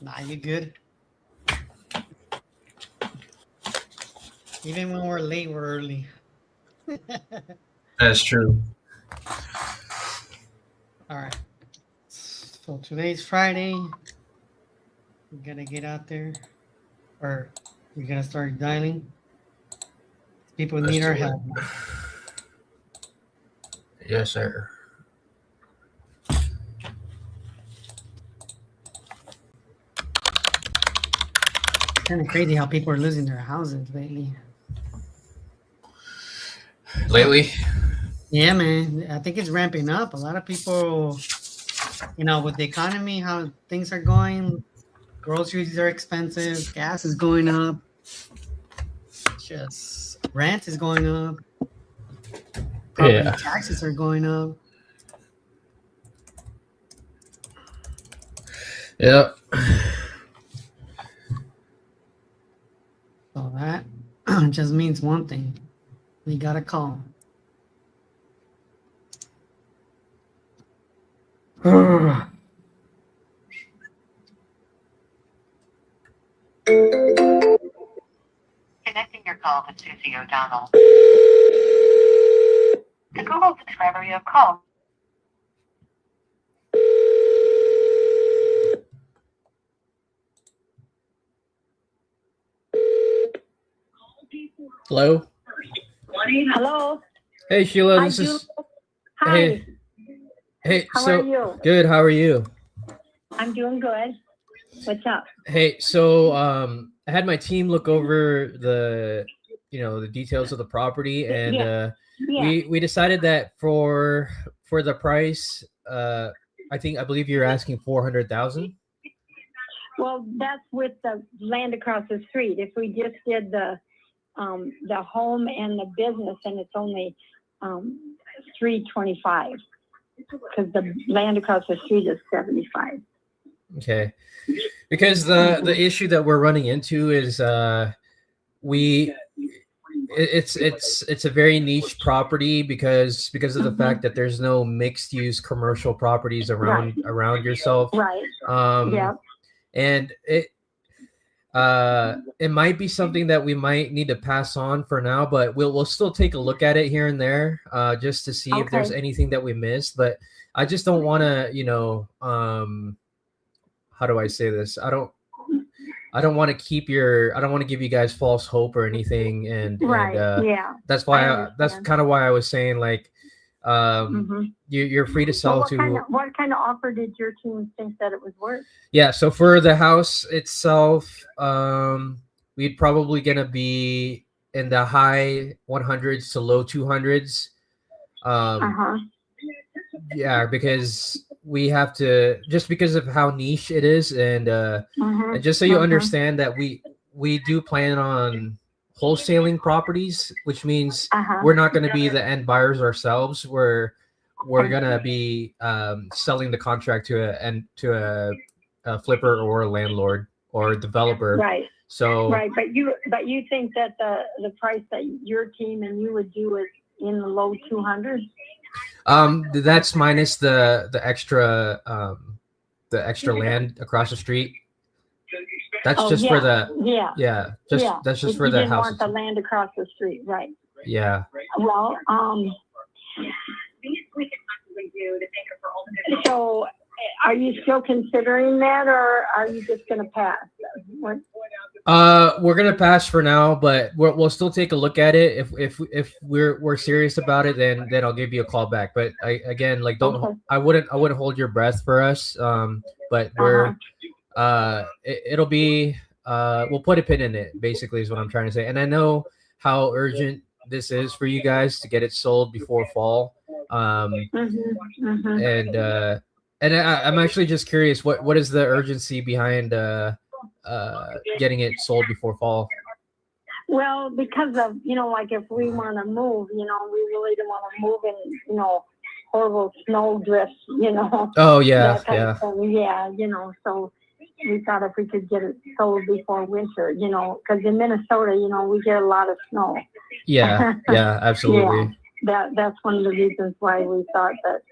Nah, you good. Even when we're late, we're early. That's true. All right. So today's Friday. We gotta get out there, or we gotta start dialing. People Let's need our do it. help. Yes, sir. Kind of crazy how people are losing their houses lately. Lately, Yeah, man. I think it's ramping up. A lot of people, with the economy, how things are going, groceries are expensive, gas is going up, just rent is going up, property yeah, taxes are going up. yeah. So that just means one thing. We got to call. Connecting your call to Susie O'Donnell. The Google subscriber you have called. Hello. Hello. Hey, Sheila. Hi, This is. Hi. Hey. Hey. How So are you? good. How are you? I'm doing good. What's up? Hey. So I had my team look over the details of the property, and Yeah. we decided that for the price, I believe you're asking 400,000. Well, that's with the land across the street. If we just did the home and the business, and it's only 325 because the land across the street is 75. Okay. Because the issue that we're running into is it's a very niche property because of the fact that there's no mixed use commercial properties around yourself. Right. Yeah. And it might be something that we might need to pass on for now, but we'll still take a look at it here and there, just to see if there's anything that we missed. But I just don't want to, how do I say this? I don't want to I don't want to give you guys false hope or anything. And that's kind of why I was saying, like, you're free to sell what kind of offer did your team think that it was worth? Yeah, so for the house itself, we'd probably gonna be in the high 100s to low 200s. Yeah, because we have to, just because of how niche it is, and just so you understand that we do plan on wholesaling properties, which means we're not going to be the end buyers ourselves. We're gonna be selling the contract to a flipper or a landlord or a developer. Right. So but you think that the price that your team and you would do is in the low 200s? That's minus the extra land across the street. That's just for the that's just for the house. You didn't want the land across the street, right? Yeah. Well, so are you still considering that, or are you just going to pass? We're gonna pass for now, but we'll still take a look at it. If we're serious about it, then I'll give you a call back. But I wouldn't hold your breath for us. But it'll be we'll put a pin in it, basically, is what I'm trying to say. And I know how urgent this is for you guys to get it sold before fall. And I'm actually just curious, what is the urgency behind getting it sold before fall? Well, because of, like if we want to move, we really don't want to move in, horrible snow drifts, Oh yeah, yeah. So we thought if we could get it sold before winter, because in Minnesota, we get a lot of snow. Yeah, absolutely. Yeah, that's one of the reasons why we thought that,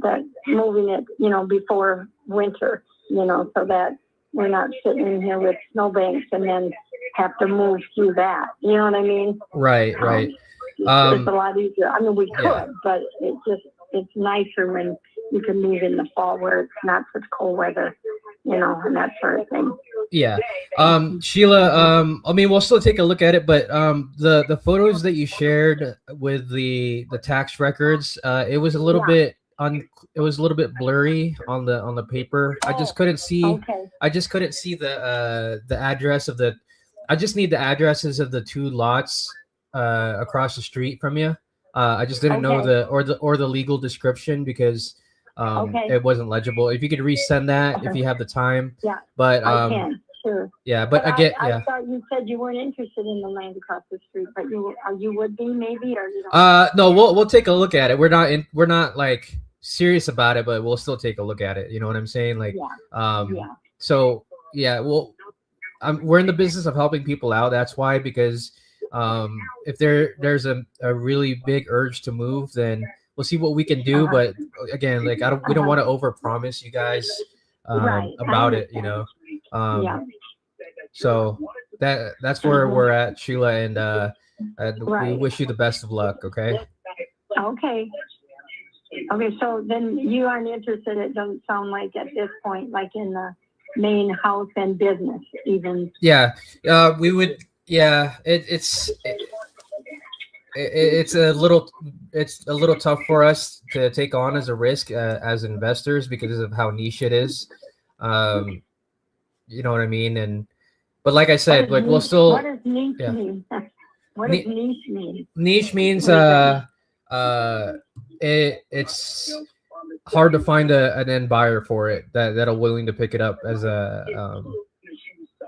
that moving it, before winter, so that we're not sitting in here with snowbanks and then have to move through that. You know what I mean? Right. It's a lot easier. I mean, we could, Yeah. but it's nicer when you can move in the fall where it's not such cold weather, and that sort of thing. Yeah. Sheila, I mean, we'll still take a look at it, but the photos that you shared with the tax records, it was a little bit it was a little bit blurry on the paper. I just couldn't see Okay. the address of the I just need the addresses of the two lots across the street from you. I just didn't know the legal description because it wasn't legible. If you could resend that if you have the time. Yeah. But I can, sure. yeah, but again, I thought you said you weren't interested in the land across the street, but you would be maybe, or you don't? No, we'll take a look at it. We're not like serious about it, but we'll still take a look at it. You know what I'm saying? Like, So yeah, well, we're in the business of helping people out. That's why, because if there's a really big urge to move, then we'll see what we can do. But again, like we don't want to overpromise you guys about it. So that's where we're at, Sheila, and we wish you the best of luck. Okay. Okay, so then you aren't interested, it doesn't sound like at this point, like in the main house and business even. Yeah, we would. Yeah, it's a little tough for us to take on as a risk as investors because of how niche it is. You know what I mean? But like I said, like we'll still. What does niche mean? What does niche mean? Niche means it's hard to find an end buyer for it that'll willing to pick it up as a.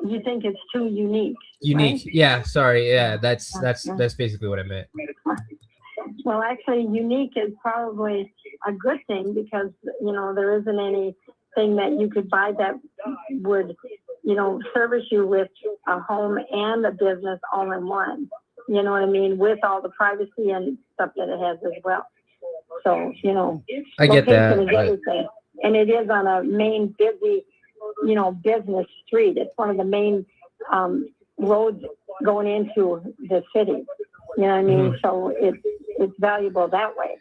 You think it's too unique? Unique, right? Yeah. Sorry, yeah. That's basically what I meant. Well, actually, unique is probably a good thing because there isn't anything that you could buy that would service you with a home and a business all in one. You know what I mean? With all the privacy and stuff that it has as well. So, I get that. Is everything. And it is on a main busy, business street. It's one of the main roads going into the city. You know what I mean? Mm-hmm. So it's valuable that way,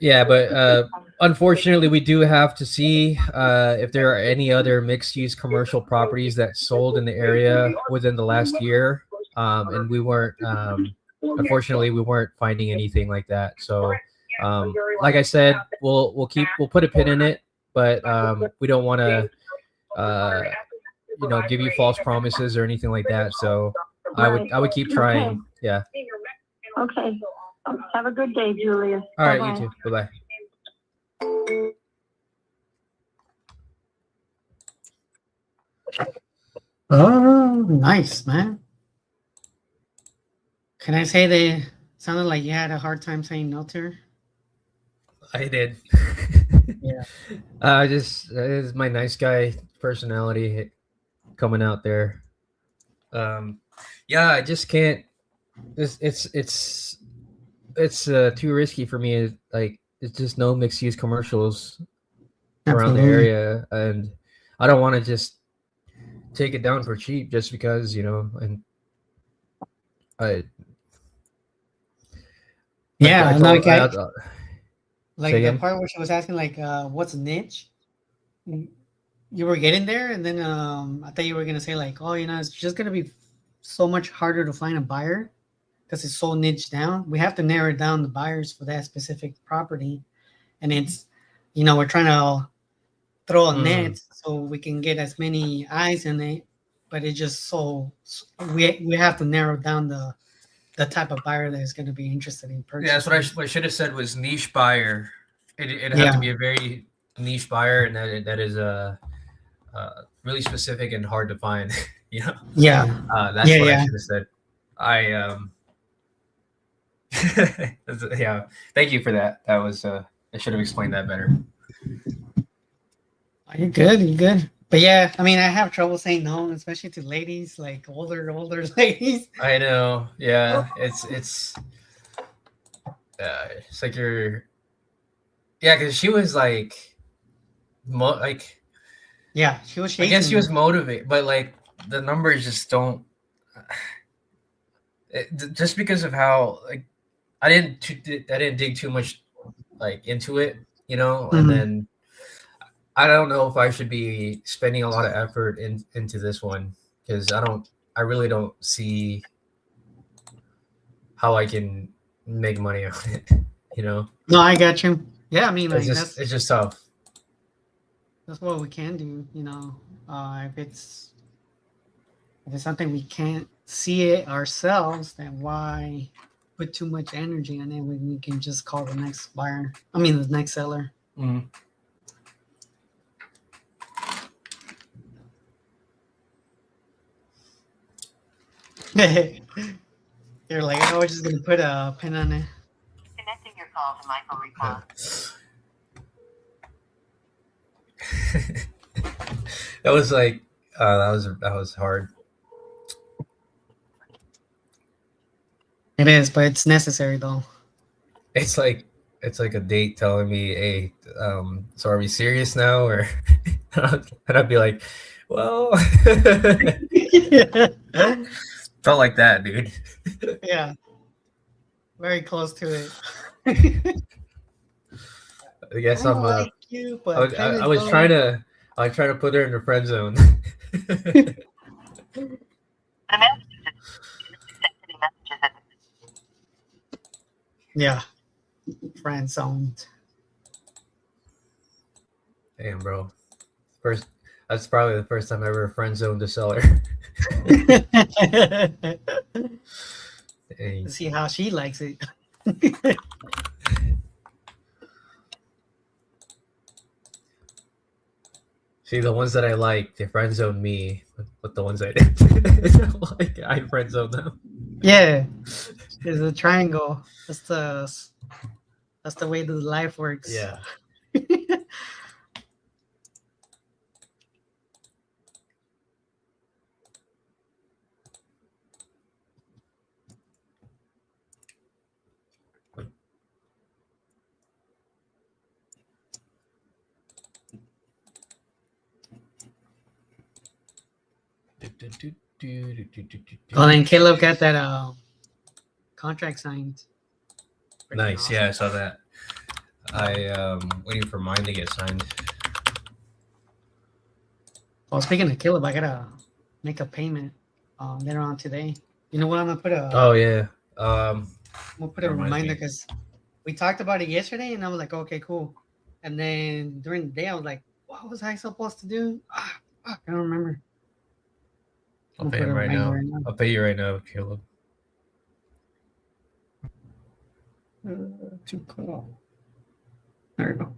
Yeah, but unfortunately, we do have to see if there are any other mixed-use commercial properties that sold in the area within the last year. And we weren't, unfortunately, we weren't finding anything like that. So, like I said, we'll put a pin in it, but we don't want to, give you false promises or anything like that. So I would keep trying. Okay. Yeah. Okay. Have a good day, Julia. All right. Bye-bye. You too. Bye-bye. Oh, nice, man. Can I say they sounded like you had a hard time saying no to her? I did. Yeah. Just it's my nice guy personality coming out there. Yeah, I just can't. It's too risky for me. Like it's just no mixed use commercials around the area, and I don't want to just take it down for cheap just because and I. Yeah, like Say the again? part where she was asking, like, what's niche? You were getting there, and then I thought you were gonna say, like, oh, it's just gonna be so much harder to find a buyer because it's so niche down. We have to narrow down the buyers for that specific property, and it's, we're trying to throw a net so we can get as many eyes in it, but it's just we have to narrow down the type of buyer that is going to be interested in purchasing. Yeah, that's what I should have said was niche buyer. It had to be a very niche buyer, and that is really specific and hard to find. Yeah. That's what I should have said. Yeah. Thank you for that. That was I should have explained that better. You're good. But yeah, I mean, I have trouble saying no, especially to ladies, like older ladies. I know. Yeah, it's like you're. Yeah, because she was like Yeah, she was I chasing. guess she was me. motivated, but like the numbers just don't. Just because of how like I didn't dig too much like into it, you know, and Mhm. then I don't know if I should be spending a lot of effort into this one because I really don't see how I can make money on it, you know. No, I got you. Yeah, I mean, like It's just tough. that's what we can do. If it's something we can't see it ourselves, then why put too much energy on it when we can just call the next buyer? I mean, the next seller. Mm. You're like, I was just gonna put a pin on it. Connecting your call to Michael Response. That was like that was hard. It is, but it's necessary though. It's like a date telling me, "Hey, so are we serious now?" Or and I'd be like, "Well, felt like that, dude." Yeah, very close to it. I guess I I'm. like you, but I was trying to put her in the friend zone. The message is sent any messages at the Yeah, friend zoned. Damn, bro. That's probably the first time I ever friend zoned a seller. Dang. See how she likes it. See, the ones that I like, they friend zone me, but the ones I didn't like, I friend zone them. Yeah, it's a triangle. That's the way the life works. Yeah. Well, then Caleb got that contract signed. Freaking Nice. awesome. Yeah, I saw that. I waiting for mine to get signed. Well, speaking of Caleb, I gotta make a payment later on today. You know what? I'm gonna put a Oh yeah. I'm gonna put a that reminds reminder me. because we talked about it yesterday, and I was like, okay, cool. And then during the day, I was like, what was I supposed to do? Fuck, I don't remember. I'll I'm pay gonna him put a right now. reminder right I'll pay you right now, Caleb. Too cool. There you go.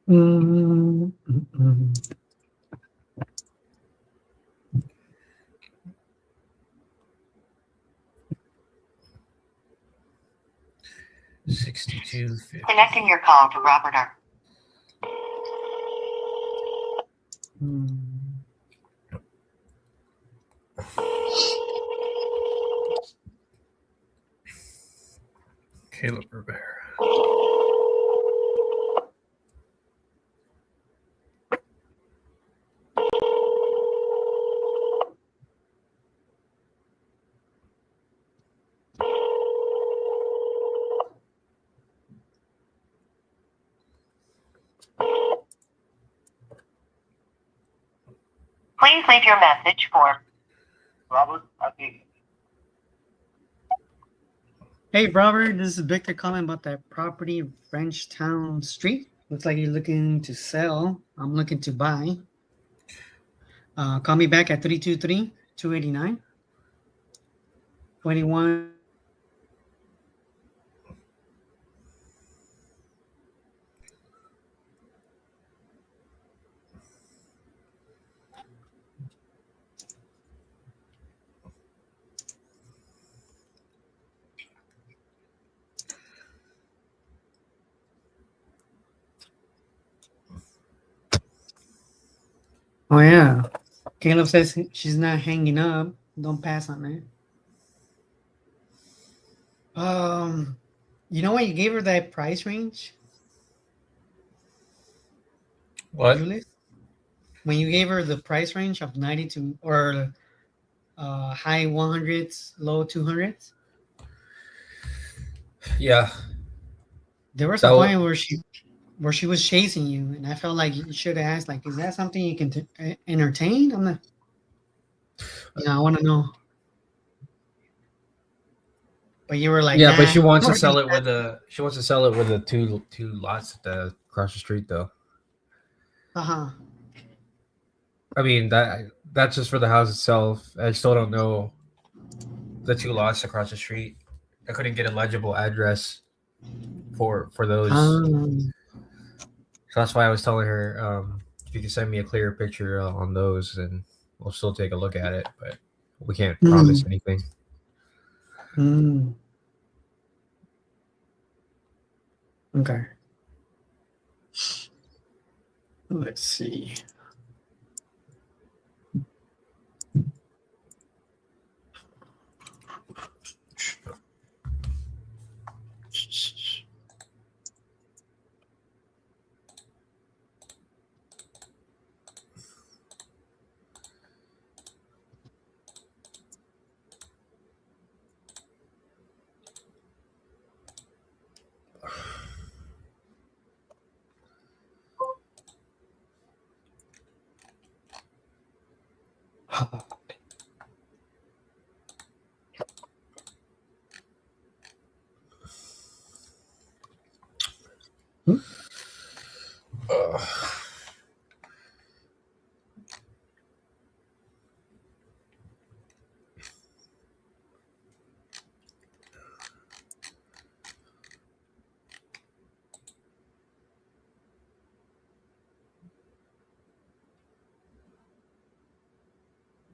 Mm-hmm. 62.50. Connecting your call to Robert R. Caleb Rivera. Please leave your message for Robert. Hey, Robert, this is Victor calling about that property, Frenchtown Street. Looks like you're looking to sell. I'm looking to buy. Call me back at 323-289. 21. Oh, yeah. Caleb says she's not hanging up. Don't pass on it. You know what? You gave her that price range, What? Julius. When you gave her the price range of 90 to or high 100s, low 200s, Yeah, there was a that was. point where she was chasing you, and I felt like you should have asked, like, is that something you can entertain? I'm not. Yeah, I want to know. But you were like, Yeah, but nah. she wants to We're gonna sell it with a. She wants to sell it with the two lots at the across the street, though. uh-huh. I mean that's just for the house itself. I still don't know the two lots across the street. I couldn't get a legible address for those. Um, So that's why I was telling her, if you can send me a clearer picture on those, and we'll still take a look at it, but we can't promise anything. mm, okay. Let's see. Uh,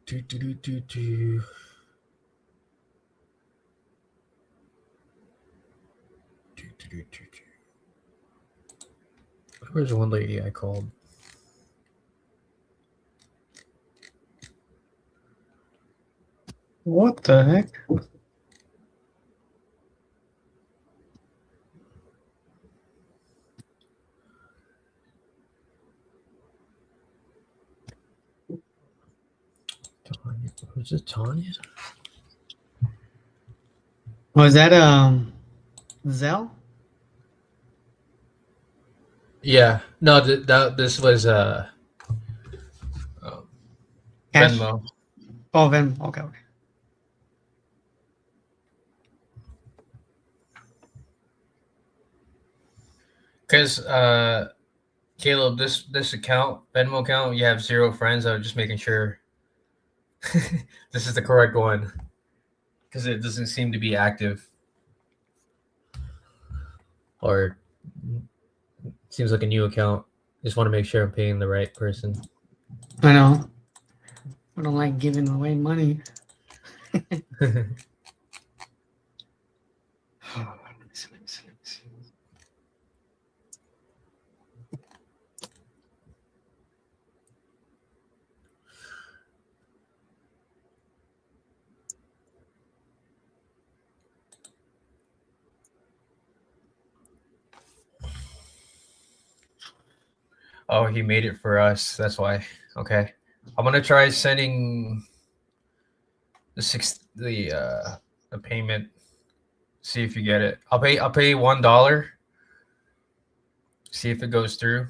do, do, do, do, do. Do, do, do, do, do. Where's one lady I called? What the heck? Tanya. Was it Tanya? Was that Zell? Yeah. No, this was Cash? Venmo. Oh, Venmo. Okay, okay. Because Caleb, this account, Venmo account, you have 0 friends. I was just making sure this is the correct one because it doesn't seem to be active, or seems like a new account. Just want to make sure I'm paying the right person. I know. I don't like giving away money. Oh, he made it for us. That's why. Okay, I'm gonna try sending the payment. See if you get it. I'll pay $1. See if it goes through.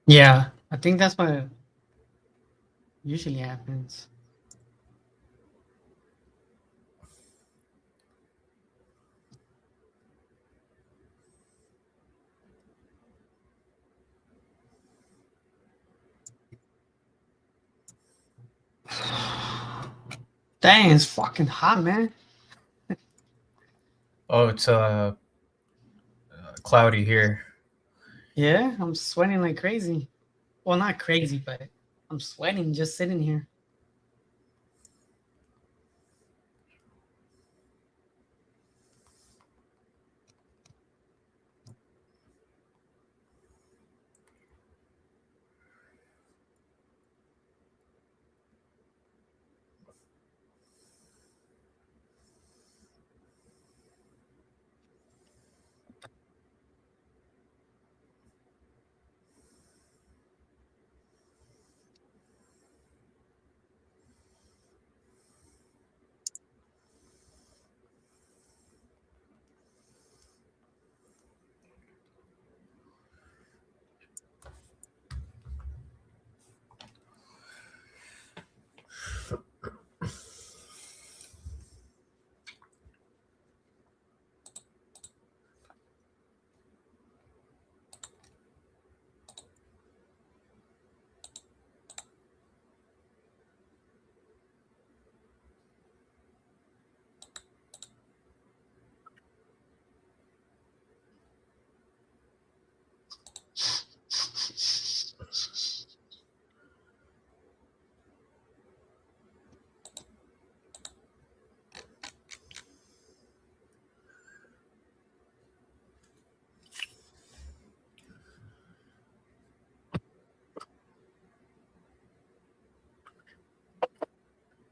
Yeah, I think that's what usually happens. Dang, it's fucking hot, man. Oh, it's cloudy here. Yeah, I'm sweating like crazy. Well, not crazy, but I'm sweating just sitting here.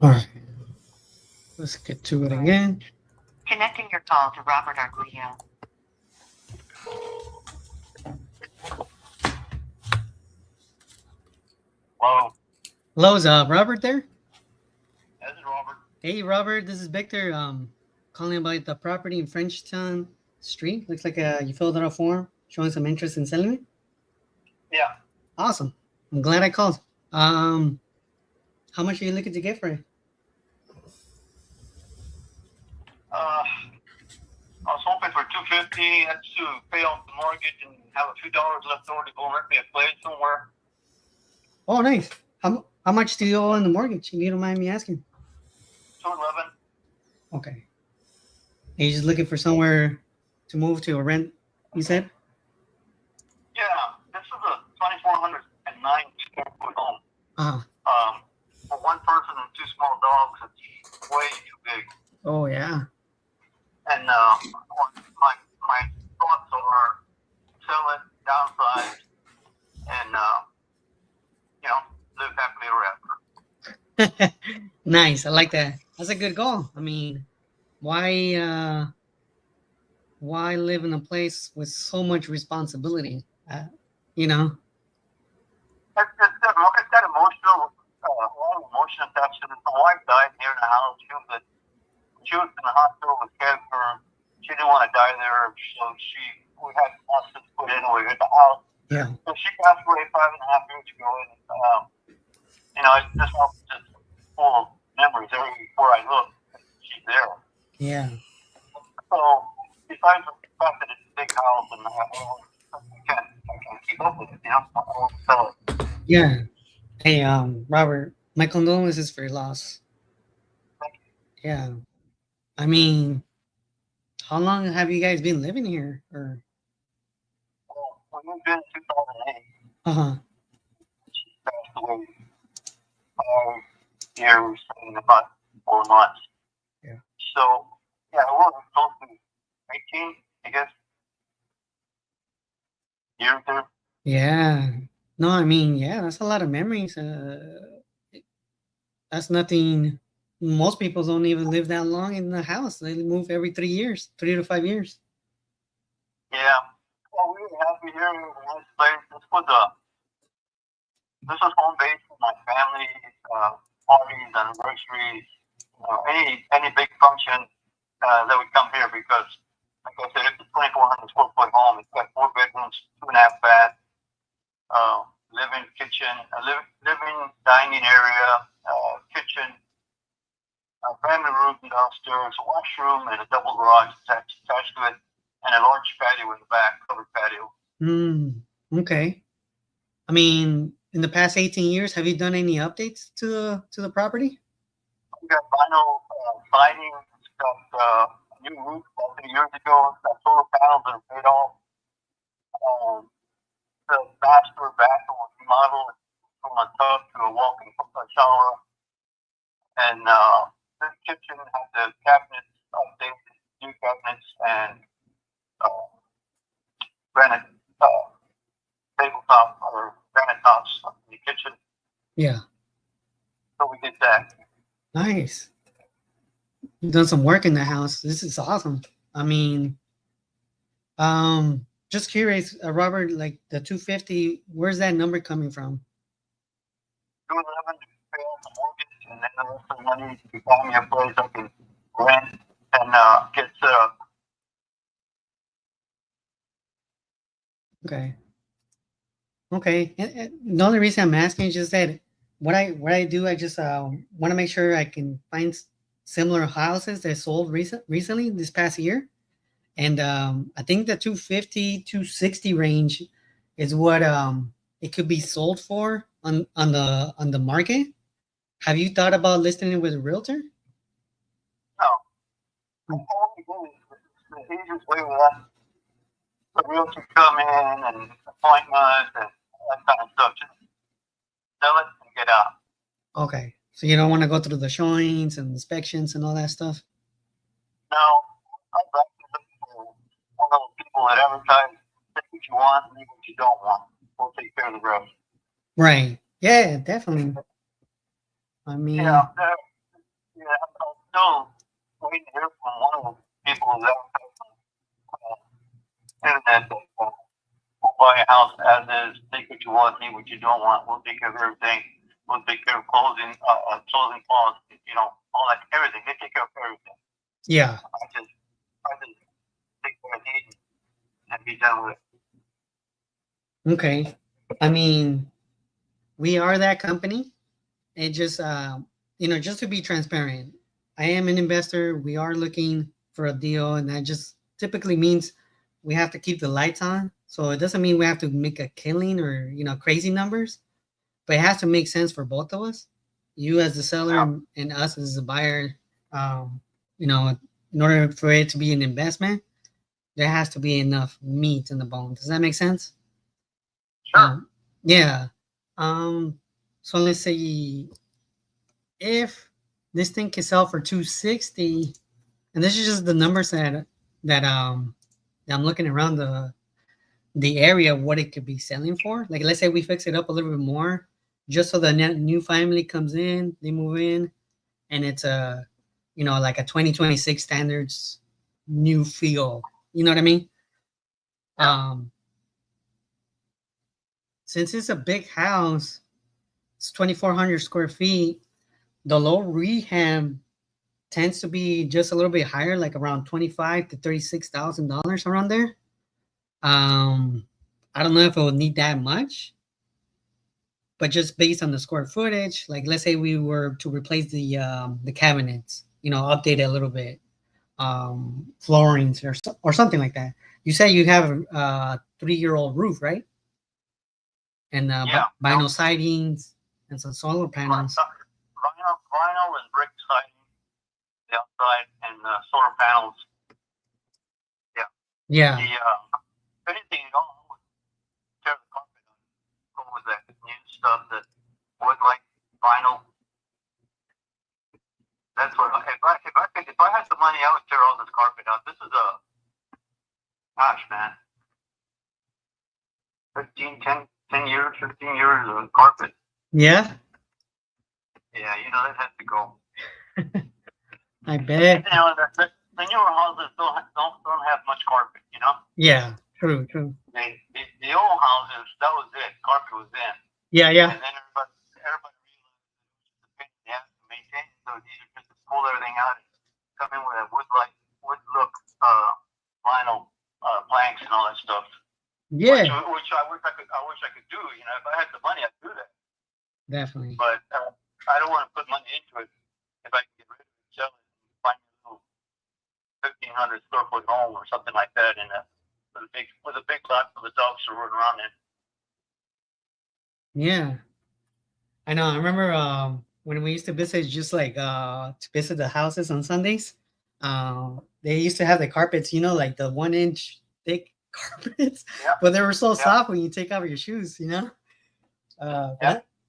All right. Let's get to it again. Connecting your call to Robert Arguello. Hello, Hello, Robert there? this is Robert. Hey, Robert, this is Victor. Calling about the property in Frenchtown Street. Looks like you filled out a form showing some interest in selling it. Yeah, Awesome. I'm glad I called. How much are you looking to get for it? I was hoping for $250. That's to pay off the mortgage and have a few dollars left over to go rent me a place somewhere. Oh, nice. How much do you owe on the mortgage? If you don't mind me asking. $211. Okay. Are you just looking for somewhere to move to or rent, you said? Yeah, this is a 2,409 square foot home. For one person and two small dogs, it's way too big. Oh, yeah. And my thoughts are sell it, downsize, and live happily ever after. Nice. I like that. That's a good goal. I mean, why live in a place with so much responsibility? You know? It's got emotional, a lot of emotion attached to it. My wife died here in the house. She was in the hospital with cancer. She didn't want to die there, so we had hospice put in over at the house. Yeah. So she passed away 5.5 years ago, and this house is just full of memories. Everywhere I look, she's there. Yeah. So besides the fact that it's a big house and I can't keep up with it, I won't sell it. Yeah. Hey, Robert, my condolences for your loss. Yeah. I mean, how long have you guys been living here? Or Well, we moved in 2008. uh-huh. She passed away 5 years in about 4 months. Yeah. So, yeah, we're close to 18, I guess. Years there. Yeah. No, I mean, yeah, that's a lot of memories. That's nothing. Most people don't even live that long in the house. They move every 3 years, 3 to 5 years. Yeah. Well, we were happy here in a nice place. This was home base for my family, parties, anniversaries, any big function that would come here because, like I said, it's a 2,400 square foot home. It's got 4 bedrooms, 2.5 baths, living, kitchen, living, dining area, kitchen, family room downstairs, a washroom, and a double garage attached to it, and a large patio in the back, covered patio. Okay. I mean, in the past 18 years, have you done any updates to the property? We got vinyl siding. It's got a new roof about 3 years ago. It's got solar panels that are paid off. The master bathroom was remodeled from a tub to a walk-in shower. And the kitchen has the cabinets updated, new cabinets, and granite tabletop or granite tops in the kitchen. Yeah. So we did that. Nice. You've done some work in the house. This is awesome. I mean, just curious, Robert, like the 250, where's that number coming from? 211 to pay off the mortgage, and then the rest of the money to buy me a place I can rent and get set up. Okay. Okay. And the only reason I'm asking is just that what I do, I just want to make sure I can find similar houses that sold recently this past year. And I think the 250, 260 range is what it could be sold for on the market. Have you thought about listing it with a realtor? No. The easiest way with that, the realtor come in and appointments and that kind of stuff. Just sell it and get out. Okay. So you don't want to go through the showings and inspections and all that stuff? No. I'd like to look for one of those people that advertise, take what you want and leave what you don't want. We'll take care of the rest. Right. Yeah, definitely. I mean, Yeah, waiting to hear from one of the people that internet that we'll buy a house as is, take what you want, leave what you don't want. We'll take care of everything. We'll take care of closing costs, all that, everything. They take care of everything. Yeah. I just take what I need and be done with it. Okay. I mean, we are that company. It just, just to be transparent, I am an investor. We are looking for a deal, and that just typically means we have to keep the lights on. So it doesn't mean we have to make a killing or, crazy numbers, but it has to make sense for both of us. You as the seller and us as the buyer. In order for it to be an investment, there has to be enough meat in the bone. Does that make sense? Sure. Yeah. So let's say if this thing can sell for 260, and this is just the numbers that I'm looking around the area of what it could be selling for. Like, let's say we fix it up a little bit more, just so the new family comes in, they move in, and it's like a 2026 standards new feel. You know what I mean? Since it's a big house, it's 2,400 square feet. The low rehab tends to be just a little bit higher, like around $25,000 to $36,000 around there. I don't know if it will need that much, but just based on the square footage, like let's say we were to replace the cabinets, update it a little bit, floorings or something like that. You say you have a 3-year-old roof, right? And vinyl sidings and some solar panels. Vinyl and brick siding, the outside, and solar panels. Yeah. Anything you don't tear the carpet on. What was that new stuff that would like vinyl? That's what. If I had the money, I would tear all this carpet out. This is gosh, man, 10 years, 15 years of carpet. Yeah. Yeah, that has to go. I bet. The newer houses don't have much carpet, Yeah, true. The old houses, that was it. Carpet was in. Yeah. And then everybody realized they have to maintain. So these are just to pull everything out and come in with a wood look vinyl planks and all that stuff. Yeah. Which I wish I could do. If I had the money, I'd do that. Definitely. But I don't want to put money into it. If I can get rid of it, sell it, and find a little 1,500 square foot home or something like that, and with a big lot for the dogs to run around in. Yeah, I know. I remember when we used to visit, just like to visit the houses on Sundays. They used to have the carpets, like the 1-inch thick carpets, but they were so soft when you take off your shoes.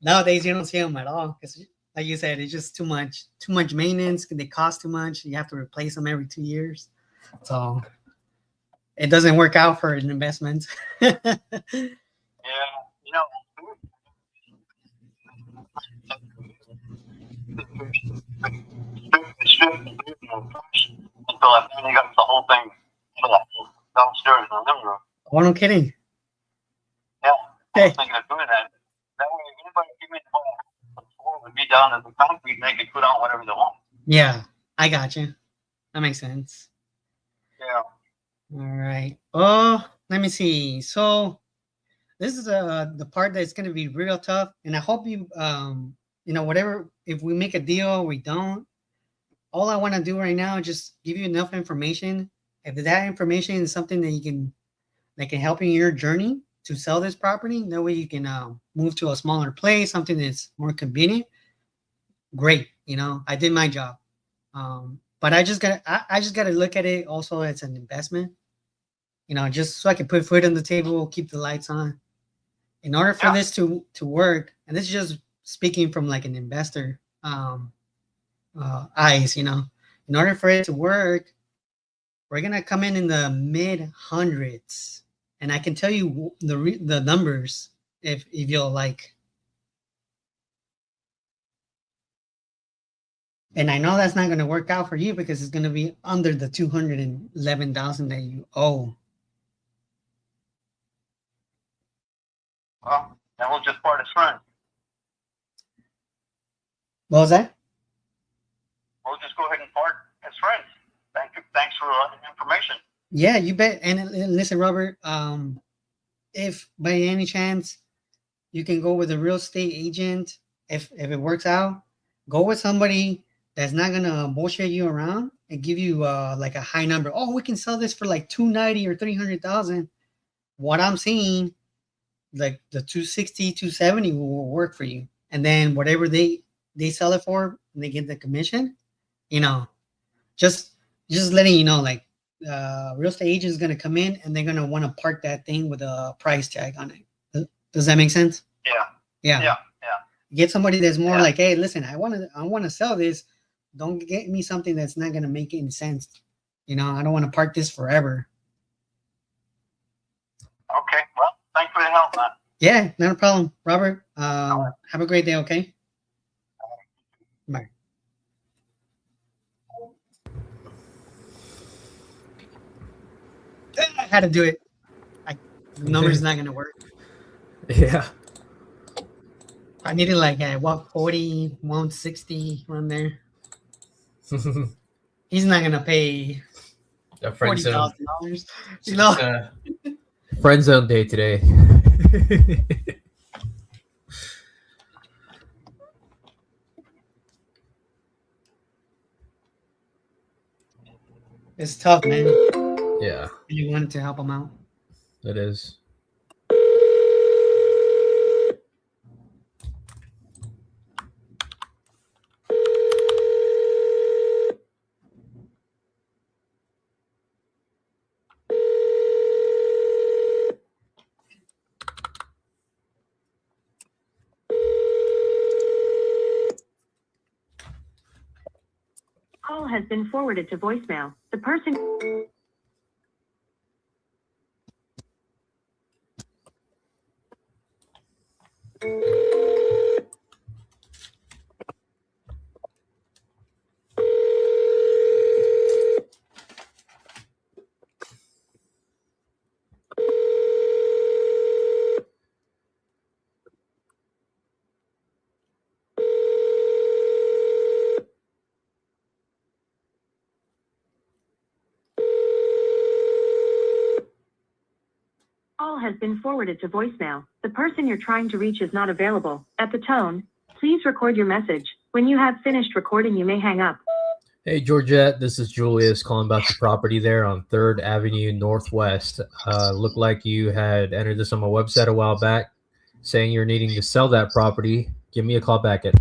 Nowadays you don't see them at all because, like you said, it's just too much maintenance. They cost too much. You have to replace them every 2 years, so it doesn't work out for an investment. Until I finally got the whole thing downstairs in the living room. Oh, no kidding. Yeah, Hey. I was thinking of doing that. That way, if anybody give me the floor would be down to the concrete, and they could put on whatever they want. Yeah, I got you. That makes sense. Yeah. All right. Oh, let me see. So this is the part that's going to be real tough, and I hope you, whatever. If we make a deal, we don't. All I want to do right now is just give you enough information. If that information is something that can help you in your journey to sell this property, that way you can move to a smaller place, something that's more convenient. Great, I did my job. But I just gotta look at it also as an investment. Just so I can put food on the table, keep the lights on. In order for this to work, and this is just speaking from like an investor eyes, in order for it to work, we're gonna come in the mid hundreds, and I can tell you the numbers if you'll like. And I know that's not going to work out for you because it's going to be under the 211,000 that you owe. Well, then we'll just part as friends. What was that? We'll just go ahead and part as friends. Thank you. Thanks for the information. Yeah, you bet. And listen, Robert, if by any chance you can go with a real estate agent, if it works out, go with somebody that's not gonna bullshit you around and give you like a high number. Oh, we can sell this for like 290 or 300,000. What I'm seeing, like the 260, 270 will work for you. And then whatever they sell it for and they get the commission, you know, just letting you know, like real estate agent is gonna come in and they're gonna want to park that thing with a price tag on it. Does that make sense? Yeah. Get somebody that's more like, hey, listen, I want to sell this. Don't get me something that's not gonna make any sense. You know, I don't want to park this forever. Okay. Well, thanks for the help, man. Yeah, not a problem, Robert. Have a great day. Okay. Bye. I had to do it. The number's not gonna work. Yeah. I needed like 140, 160 around there. He's not gonna pay A friend zone. $40,000. You know. Friend zone day today. It's tough, man. Yeah, You wanted to help him out. it is. Call has been forwarded to voicemail. The person. Call has been forwarded to voicemail. The person you're trying to reach is not available. At the tone, please record your message. When you have finished recording, you may hang up. Hey, Georgette, this is Julius calling about the property there on 3rd Avenue Northwest. Looked like you had entered this on my website a while back saying you're needing to sell that property. Give me a call back at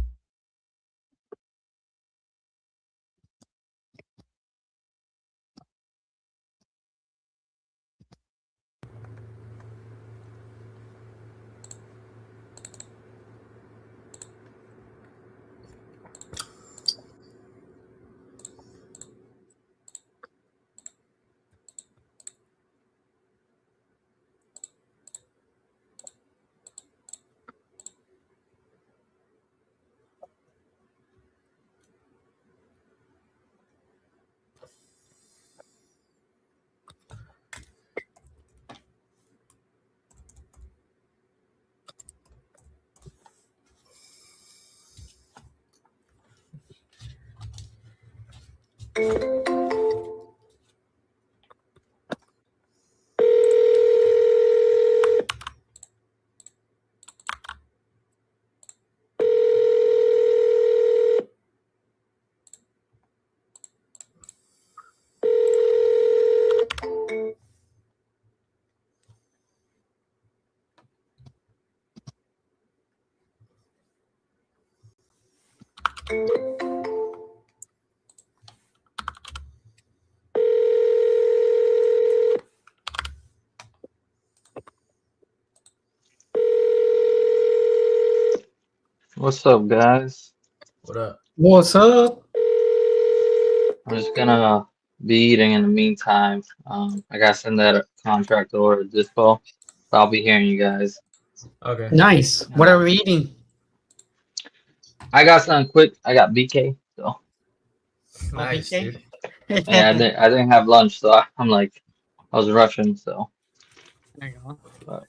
What's up, guys? what up? What's up? I'm just gonna be eating in the meantime. I gotta send that contract over to Dispo. So I'll be hearing you guys. Okay. Nice. What are we eating? I got something quick. I got BK. So Nice, BK? dude. Yeah, I didn't have lunch, so I'm like, I was rushing. So There you go.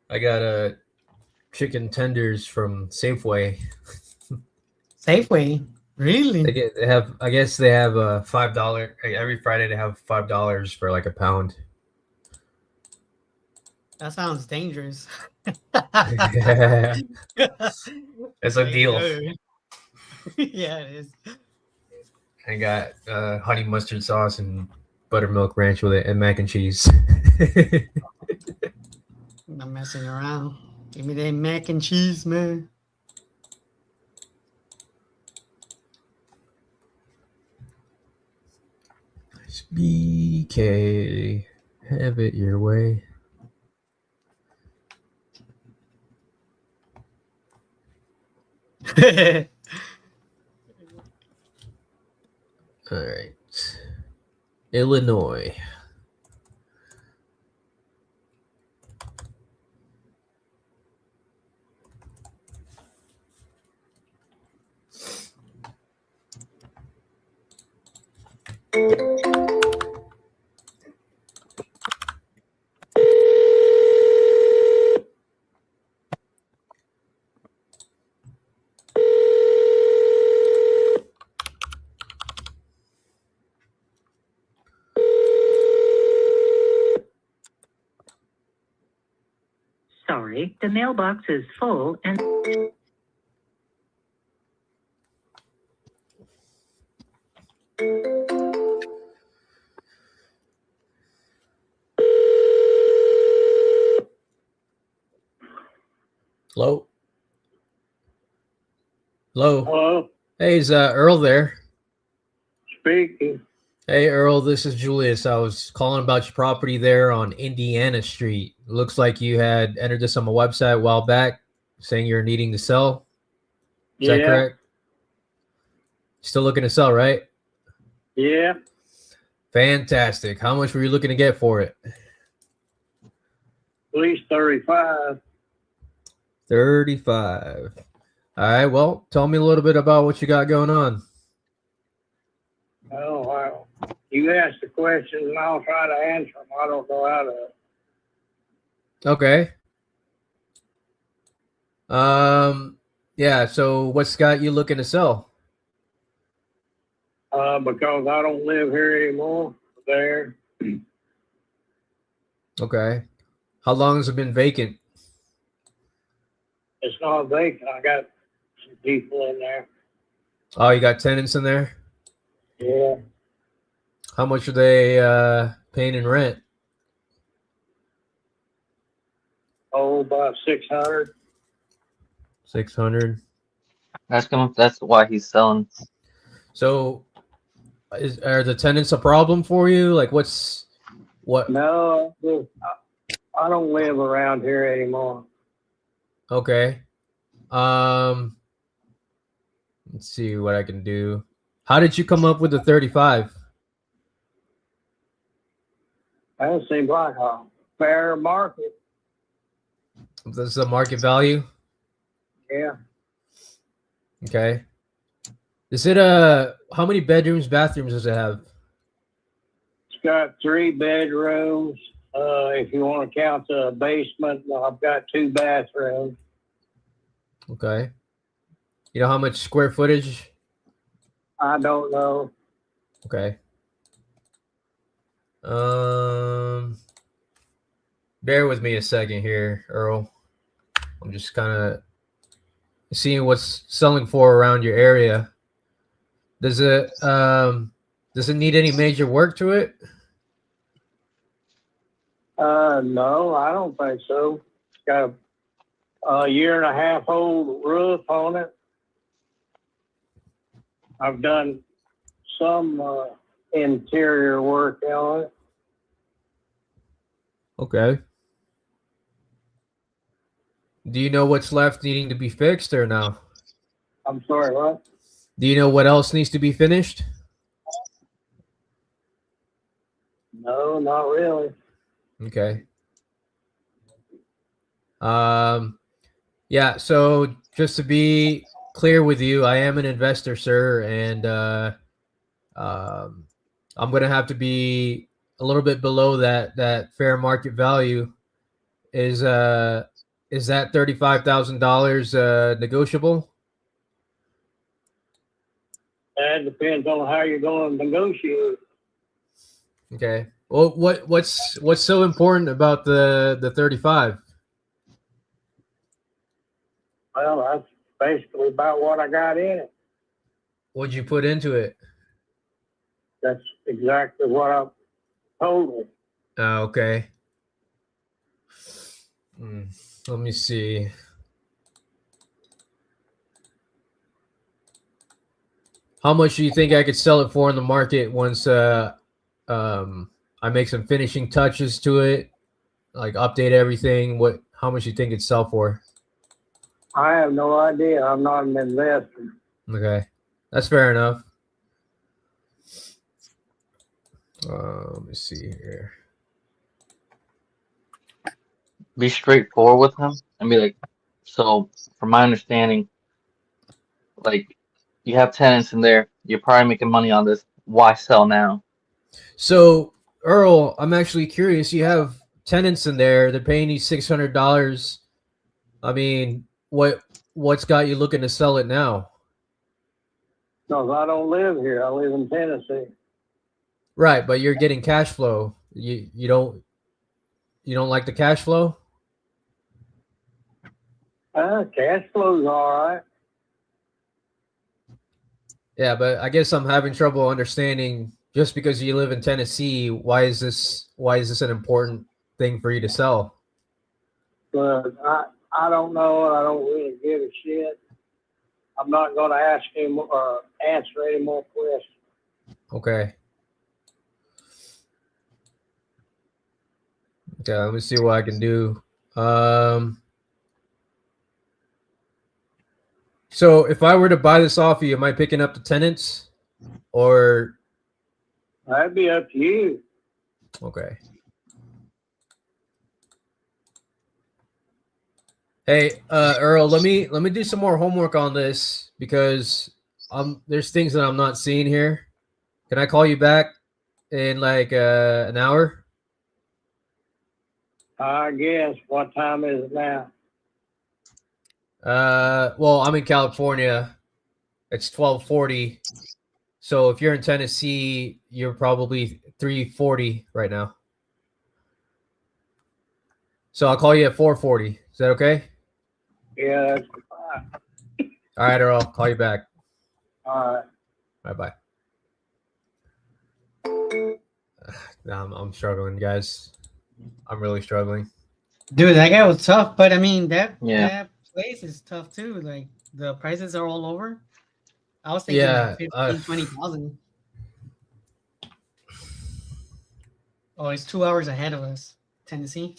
I got chicken tenders from Safeway. Safeway. Really? They have I guess they have $5 every Friday. They have $5 for like a pound. That sounds dangerous. Yeah, it's a deal. Yeah, it is. I got honey mustard sauce and buttermilk ranch with it and mac and cheese. I'm not messing around. Give me that mac and cheese, man. BK, have it your way. All right. Illinois. Sorry, the mailbox is full and Hello. Hello. Hello, Hey, is Earl there? speaking. Hey, Earl, this is Julius. I was calling about your property there on Indiana Street. Looks like you had entered this on my website a while back saying you're needing to sell. Is that Yeah, correct? Still looking to sell, right? yeah. Fantastic. How much were you looking to get for it? At least 35. 35. All right. Well, tell me a little bit about what you got going on. Oh, wow. You ask the questions and I'll try to answer them. I don't know how to. Okay. Yeah. So what's got you looking to sell? Because I don't live here anymore. There. Okay. How long has it been vacant? It's not vacant. I got some people in there. Oh, you got tenants in there? Yeah. How much are they paying in rent? Oh, about 600. 600. that's why he's selling. So are the tenants a problem for you? Like what? No, I don't live around here anymore. Okay. Let's see what I can do. How did you come up with the 35? That seems like a fair market. This is the market value. Yeah. Okay. Is it how many bedrooms, bathrooms does it have? It's got 3 bedrooms. If you want to count the basement, I've got 2 bathrooms. Okay. You know how much square footage? I don't know. Okay. Bear with me a second here, Earl. I'm just kind of seeing what's selling for around your area. Does it need any major work to it? No, I don't think so. It's got a 1.5-year-old roof on it. I've done some interior work on it. Okay. Do you know what's left needing to be fixed or no? I'm sorry, what? Do you know what else needs to be finished? No, not really. Okay. Yeah, so just to be clear with you, I am an investor, sir, and I'm gonna have to be a little bit below that fair market value. Is that $35,000 negotiable? That depends on how you're going to negotiate. Okay. Well, what's so important about the 35? Well, that's basically about what I got in it. What'd you put into it? That's exactly what I told them. Okay. Let me see. How much do you think I could sell it for in the market once I make some finishing touches to it, like update everything? How much do you think it'd sell for? I have no idea. I'm not an investor. Okay, that's fair enough. Let me see here. Be straightforward with him and be like, so from my understanding, like you have tenants in there, you're probably making money on this. Why sell now? So Earl, I'm actually curious. You have tenants in there. They're paying you $600. I mean, what's got you looking to sell it now? Because I don't live here. I live in Tennessee. Right, but you're getting cash flow. You don't like the cash flow? Cash flow's all right. Yeah, but I guess I'm having trouble understanding, just because you live in Tennessee, why is this an important thing for you to sell? But I don't know, and I don't really give a shit. I'm not going to ask him or answer any more questions. Okay. Okay, let me see what I can do. So if I were to buy this off you, am I picking up the tenants, or? That'd be up to you. Okay. Hey, Earl, let me do some more homework on this, because there's things that I'm not seeing here. Can I call you back in like an hour? I guess. What time is it now? Well, I'm in California. It's 12:40. So if you're in Tennessee, you're probably 3:40 right now. So I'll call you at 4:40. Is that okay? Yeah, that's fine. All right, Earl, I'll call you back. All right. Bye-bye. I'm struggling, guys. I'm really struggling. Dude, that guy was tough, but I mean that place is tough too. Like the prices are all over. I was thinking like 15, 20,000. Oh, it's 2 hours ahead of us, Tennessee.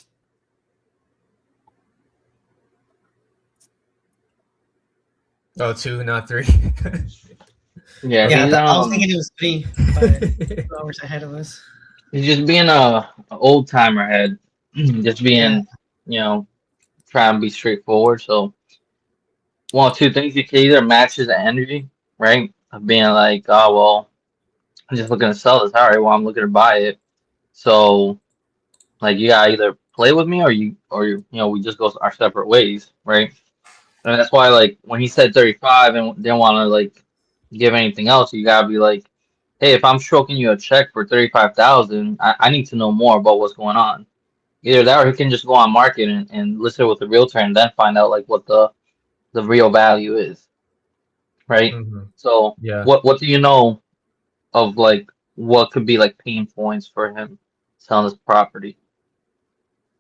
Oh, 2, not 3. Yeah, I was thinking it was 3, but 2 hours ahead of us. He's just being a old timer head, just being, trying to be straightforward. So, one of two things: you can either match his energy, right, of being like, oh well, I'm just looking to sell this. All right, well, I'm looking to buy it. So, like, you gotta either play with me, or we just go our separate ways, right? And that's why, like, when he said 35 and didn't want to like give anything else, you gotta be like, hey, if I'm stroking you a check for 35,000, I need to know more about what's going on. Either that, or he can just go on market and list it with the realtor and then find out like what the real value is, right? Mm-hmm. So yeah, what do you know of like what could be like pain points for him selling this property?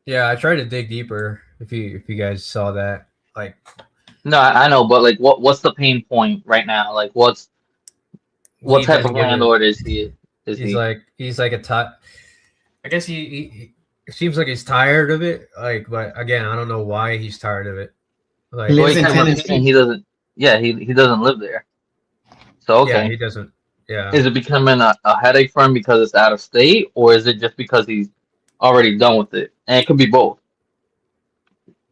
Yeah, I tried to dig deeper. If you guys saw that, like, no, I know, but like what's the pain point right now? Like what type of landlord is he? He's like a top. I guess he seems like he's tired of it. Like, but again, I don't know why he's tired of it. Like, He lives in Tennessee. He doesn't. Yeah, he doesn't live there. So okay, yeah, he doesn't. Yeah. Is it becoming a headache for him because it's out of state, or is it just because he's already done with it? And it could be both.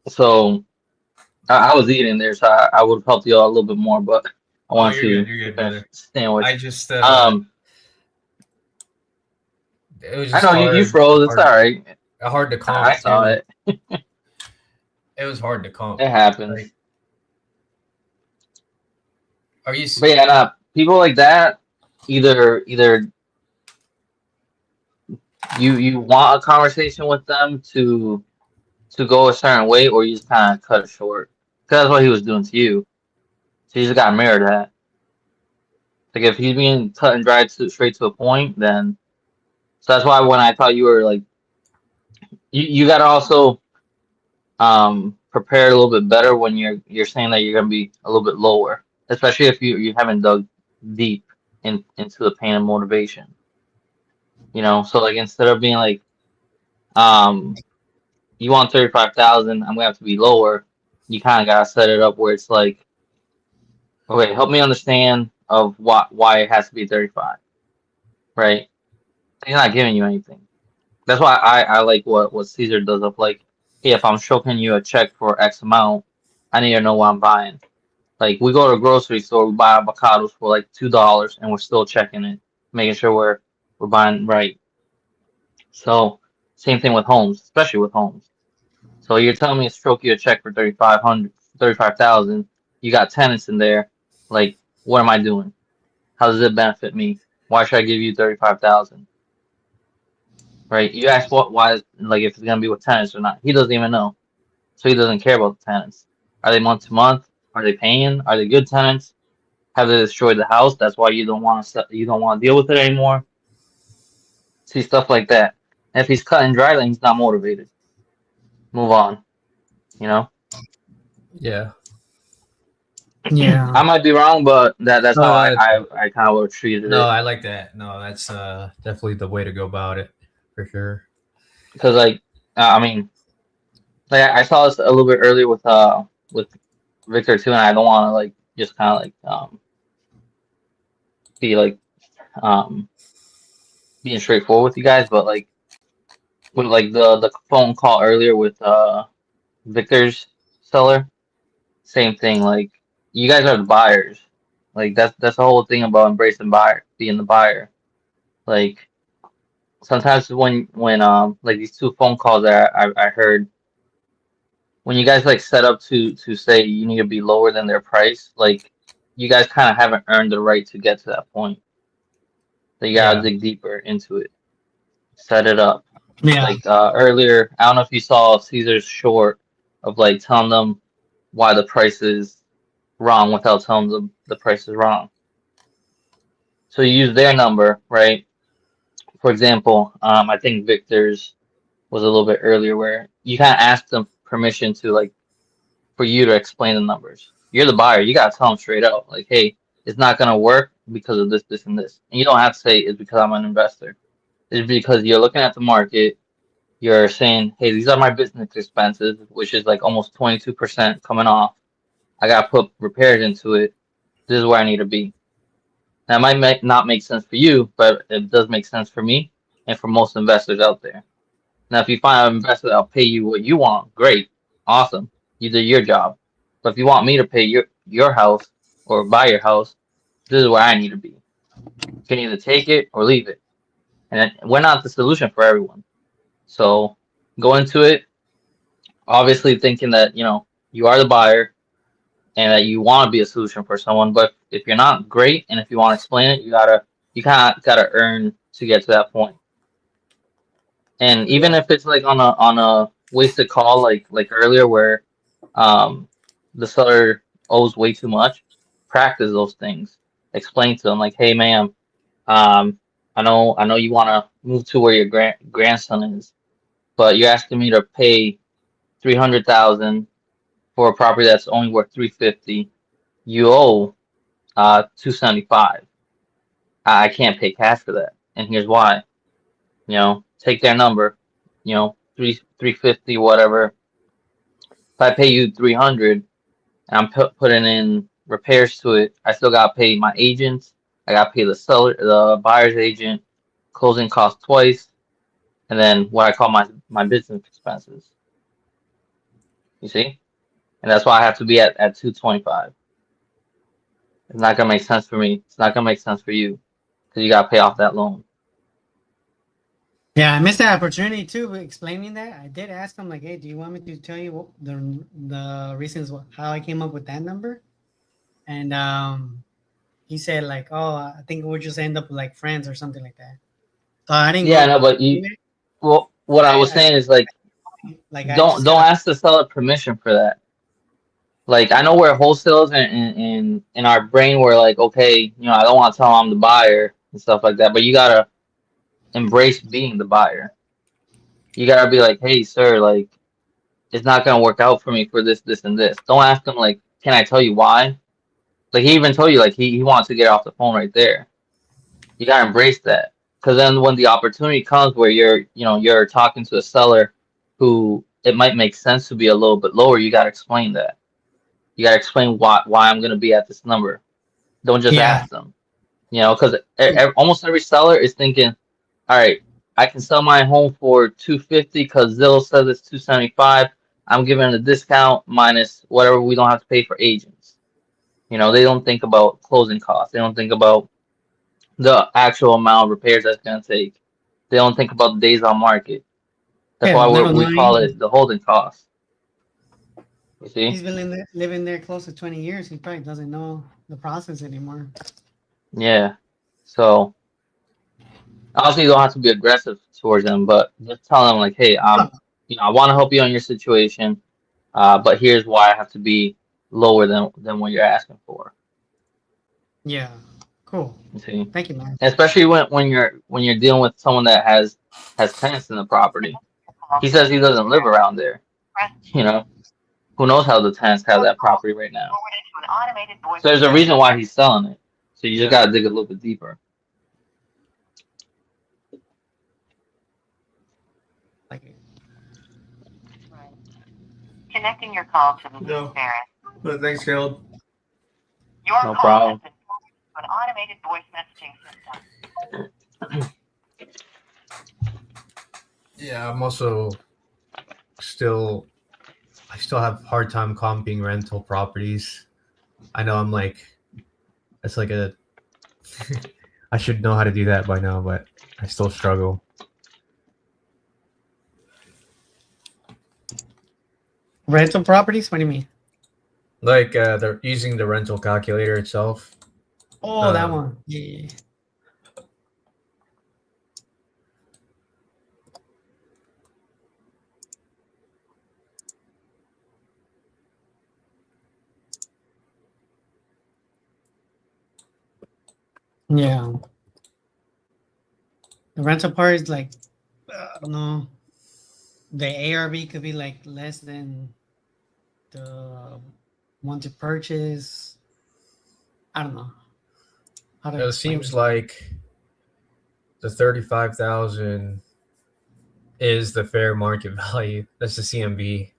So I was eating there, so I would have helped you out a little bit more, but I want to you're good, brother. sandwich. I just it was I just know you froze. It's all right. hard to comp. I saw too. it. It was hard to comp. It happens. Like, are you? But yeah, nah, people like that either you want a conversation with them to go a certain way, or you just kind of cut it short. Because that's what he was doing to you. So you just got to mirror that. Like if he's being cut and dried straight to a point, then so that's why when I thought you were like you got to also prepare a little bit better when you're saying that you're gonna be a little bit lower, especially if you haven't dug deep into the pain and motivation. So like instead of being like you want 35,000, I'm gonna have to be lower. You kind of gotta set it up where it's like, okay, help me understand of why it has to be 35, right? He's not giving you anything. That's why I like what Caesar does of like, hey, if I'm showing you a check for X amount, I need to know what I'm buying. Like we go to a grocery store, we buy avocados for like $2, and we're still checking it, making sure we're buying right. So same thing with homes, especially with homes. So you're telling me to stroke you a check for 35,000. You got tenants in there. Like, what am I doing? How does it benefit me? Why should I give you 35,000? Right? You ask why, like if it's gonna be with tenants or not. He doesn't even know, so he doesn't care about the tenants. Are they month to month? Are they paying? Are they good tenants? Have they destroyed the house? That's why you don't want to deal with it anymore. See stuff like that. And if he's cut and dry, then he's not motivated. Move on. Yeah. Yeah. I might be wrong, but that's No, how I that's- kind of would have treated No, it. I like that. No, that's definitely the way to go about it for sure. Because like I mean, like I saw this a little bit earlier with Victor too, and I don't want to like just kind of like be like being straightforward with you guys, but like with like the phone call earlier with Victor's seller, same thing. Like you guys are the buyers. Like that's the whole thing about embracing being the buyer. Like sometimes when like these two phone calls that I heard, when you guys like set up to say you need to be lower than their price, like you guys kind of haven't earned the right to get to that point. So you gotta dig deeper into it, set it up. Yeah. Like earlier, I don't know if you saw Caesar's short of like telling them why the price is wrong without telling them the price is wrong. So you use their number, right? For example, I think Victor's was a little bit earlier where you kind of ask them permission to like for you to explain the numbers. You're the buyer. You gotta tell them straight out, like, hey, it's not gonna work because of this, this, and this. And you don't have to say it's because I'm an investor. It's because you're looking at the market. You're saying, hey, these are my business expenses, which is like almost 22% coming off. I gotta put repairs into it. This is where I need to be. That might not make sense for you, but it does make sense for me and for most investors out there. Now, if you find an investor that'll pay you what you want, great, awesome, you did your job. But if you want me to pay your house or buy your house, this is where I need to be. You can either take it or leave it, and we're not the solution for everyone. So go into it, obviously thinking that you are the buyer and that you want to be a solution for someone. But if you're not, great, and if you want to explain it, you kind of gotta earn to get to that point. And even if it's like on a wasted call, like earlier where the seller owes way too much, practice those things. Explain to them like, hey, ma'am, I know you want to move to where your grandson is, but you're asking me to pay 300,000 for a property that's only worth 350. You owe 275. I can't pay cash for that, and here's why. Take their number, 350, whatever. If I pay you 300 and I'm putting in repairs to it, I still gotta pay my agents. I gotta pay the buyer's agent, closing costs twice, and then what I call my business expenses. You see? And that's why I have to be at 225. It's not gonna make sense for me. It's not gonna make sense for you because you gotta pay off that loan. Yeah, I missed that opportunity too. Explaining that, I did ask him like, "Hey, do you want me to tell you what the reasons how I came up with that number?" And he said like, "Oh, I think we'll just end up like friends or something like that." So I didn't Yeah, go. no, but well, what I was I saying is like, like I just don't gotta. ask the seller permission for that. Like, I know we're wholesalers, and in our brain we're like, okay, I don't want to tell them I'm the buyer and stuff like that, but you gotta embrace being the buyer. You gotta be like, hey, sir, like, it's not gonna work out for me for this, this, and this. Don't ask them like, can I tell you why? Like, he even told you like he wants to get off the phone right there. You gotta embrace that, because then when the opportunity comes where you're talking to a seller who it might make sense to be a little bit lower, you gotta explain that. You gotta explain why I'm gonna be at this number. Don't just Yeah, ask them. Because almost every seller is thinking, all right, I can sell my home for 250 because Zillow says it's 275. I'm giving a discount minus whatever we don't have to pay for agents. They don't think about closing costs. They don't think about the actual amount of repairs that's going to take. They don't think about the days on market. That's yeah, why little we call knowing it the holding cost. You see? he's been living there close to 20 years. He probably doesn't know the process anymore. Yeah. So obviously, you don't have to be aggressive towards them, but just tell them like, hey, I want to help you on your situation, but here's why I have to be lower than what you're asking for. Yeah, cool. You see? Thank you, man. Especially when you're dealing with someone that has tenants in the property. He says he doesn't live around there. You know, who knows how the tenants have that property right now? Forwarded to an automated voice. So there's a reason why he's selling it. So you just gotta dig a little bit deeper. Like, Connecting your call to the No. parent. But thanks, Caleb. Your No call problem. has been forwarded to an automated voice messaging system. Yeah, I'm also I still have hard time comping rental properties. I know it's like a I should know how to do that by now, but I still struggle. rental properties? What do you mean? Like they're using the rental calculator itself. Oh, that Um, one. Yeah. Yeah. The rental part is like, no. The ARV could be like less than the one to purchase. I don't know how to It explain seems it. like the 35,000 is the fair market value. That's the CMB.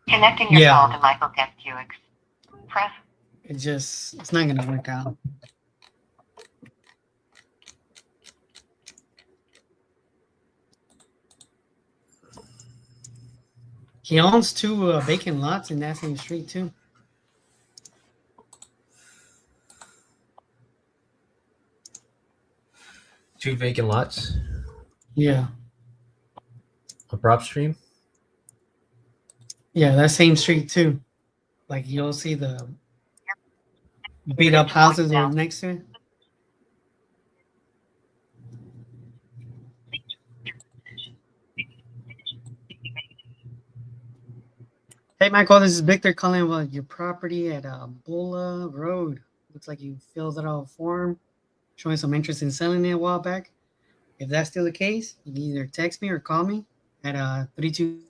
Connecting your Yeah. call to Michael Kempkewix. Press It's not gonna work out. He owns two vacant lots in that same street too. Two vacant lots. Yeah. A prop stream. Yeah, that same street too. Like you'll see the beat up houses are next to it. Hey Michael, this is Victor calling about your property at Bulla Road. Looks like you filled out a form showing some interest in selling it a while back. If that's still the case, you can either text me or call me at 32.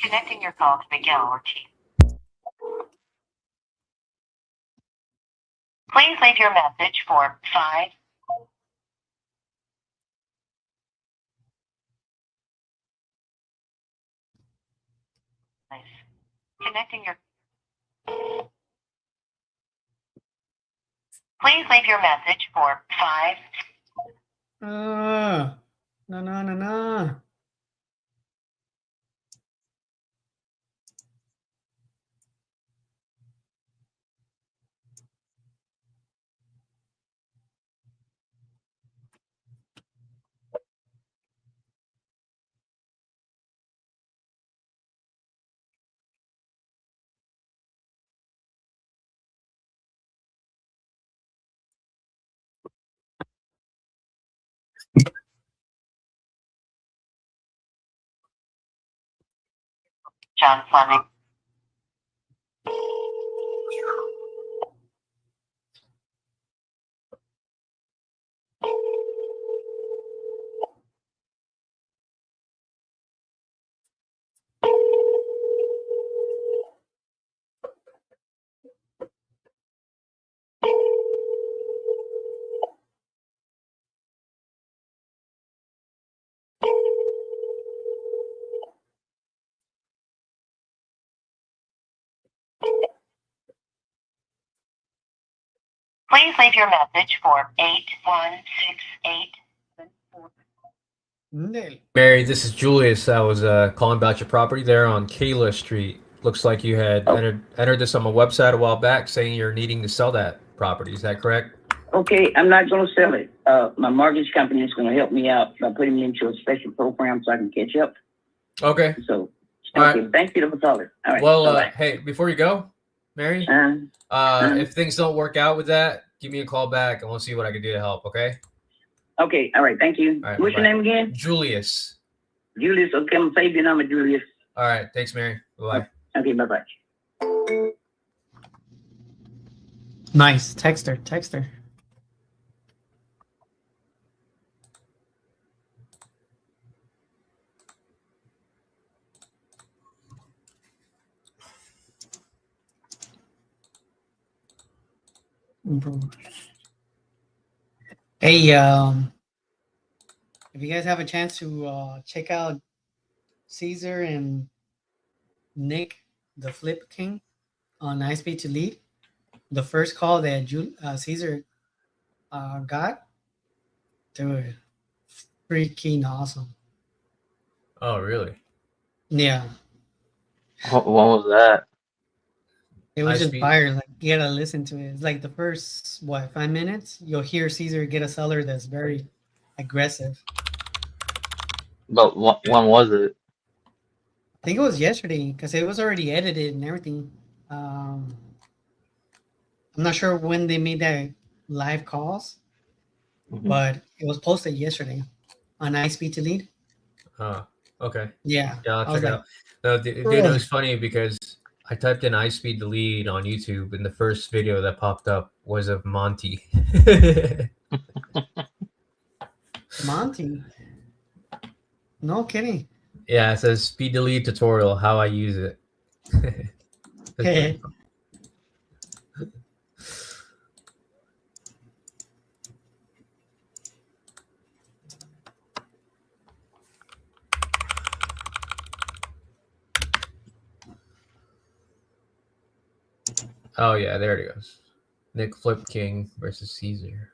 Connecting your call to Miguel Ortiz. Please leave your message for 5. Nice. Connecting your. Please leave your message for 5. No. John Fleming. Please leave your message for 8168. Mary, this is Julius. I was calling about your property there on Kayla Street. Looks like you had entered this on my website a while back saying you're needing to sell that property. Is that correct? Okay, I'm not going to sell it. My mortgage company is going to help me out by putting me into a special program so I can catch up. Okay. So, All okay, right. thank you for calling. All right. Well, bye-bye. hey, before you go, Mary, if things don't work out with that, give me a call back and we'll see what I can do to help, okay? Okay, all right, thank you. All right, What's your bye-bye. name again? Julius. Julius, okay, I'm going to save your number, Julius. All right. Thanks, Mary. Bye-bye. Okay, bye-bye. Nice. Text her. Hey, if you guys have a chance to check out Caesar and Nick, the Flip King, on iSpeed to Lead, the first call that Caesar got, dude, freaking awesome. Oh, really? Yeah, What was that? it was just iSpeed. fire. Like, you gotta listen to it. It's like the first 5 minutes, you'll hear Caesar get a seller that's very aggressive. But when was it? I think it was yesterday because it was already edited and everything. I'm not sure when they made that live calls, but it was posted yesterday on iSpeed to Lead. Okay. Yeah, Yeah, I'll I was check it like, out. No, dude, it was funny because I typed in iSpeed to Lead on YouTube, and the first video that popped up was of Monty. Monty. No kidding. Yeah, it says speed to lead tutorial, how I use it. Hey. Oh yeah, there it goes. Nick Flip King versus Caesar.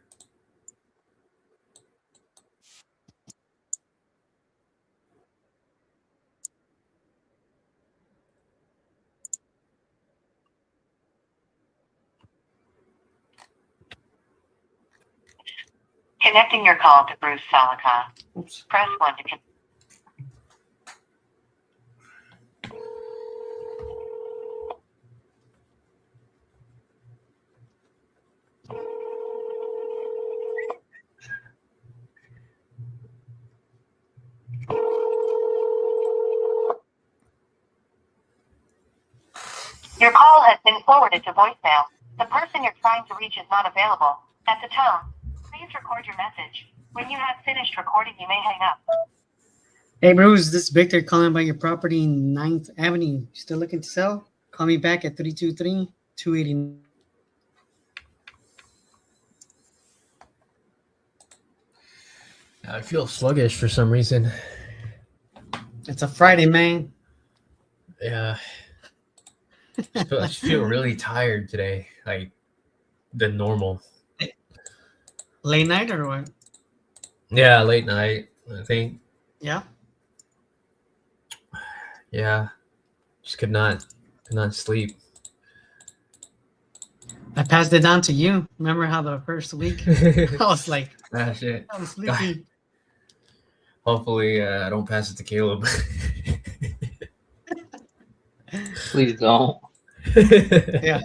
Connecting your call to Bruce Salika. Oops. Press 1 to connect. Your call has been forwarded to voicemail. The person you're trying to reach is not available. At the tone, please record your message. When you have finished recording, you may hang up. Hey, Bruce, this is Victor calling about your property in 9th Avenue. Still looking to sell? Call me back at 323-289. I feel sluggish for some reason. It's a Friday, man. Yeah. I just feel really tired today, like than normal. Late night or what? Yeah, late night, I think. Yeah. Yeah. Just could not sleep. I passed it down to you. Remember how the first week I was like, Shit. I was sleepy. Hopefully, I don't pass it to Caleb. Please don't. Yeah.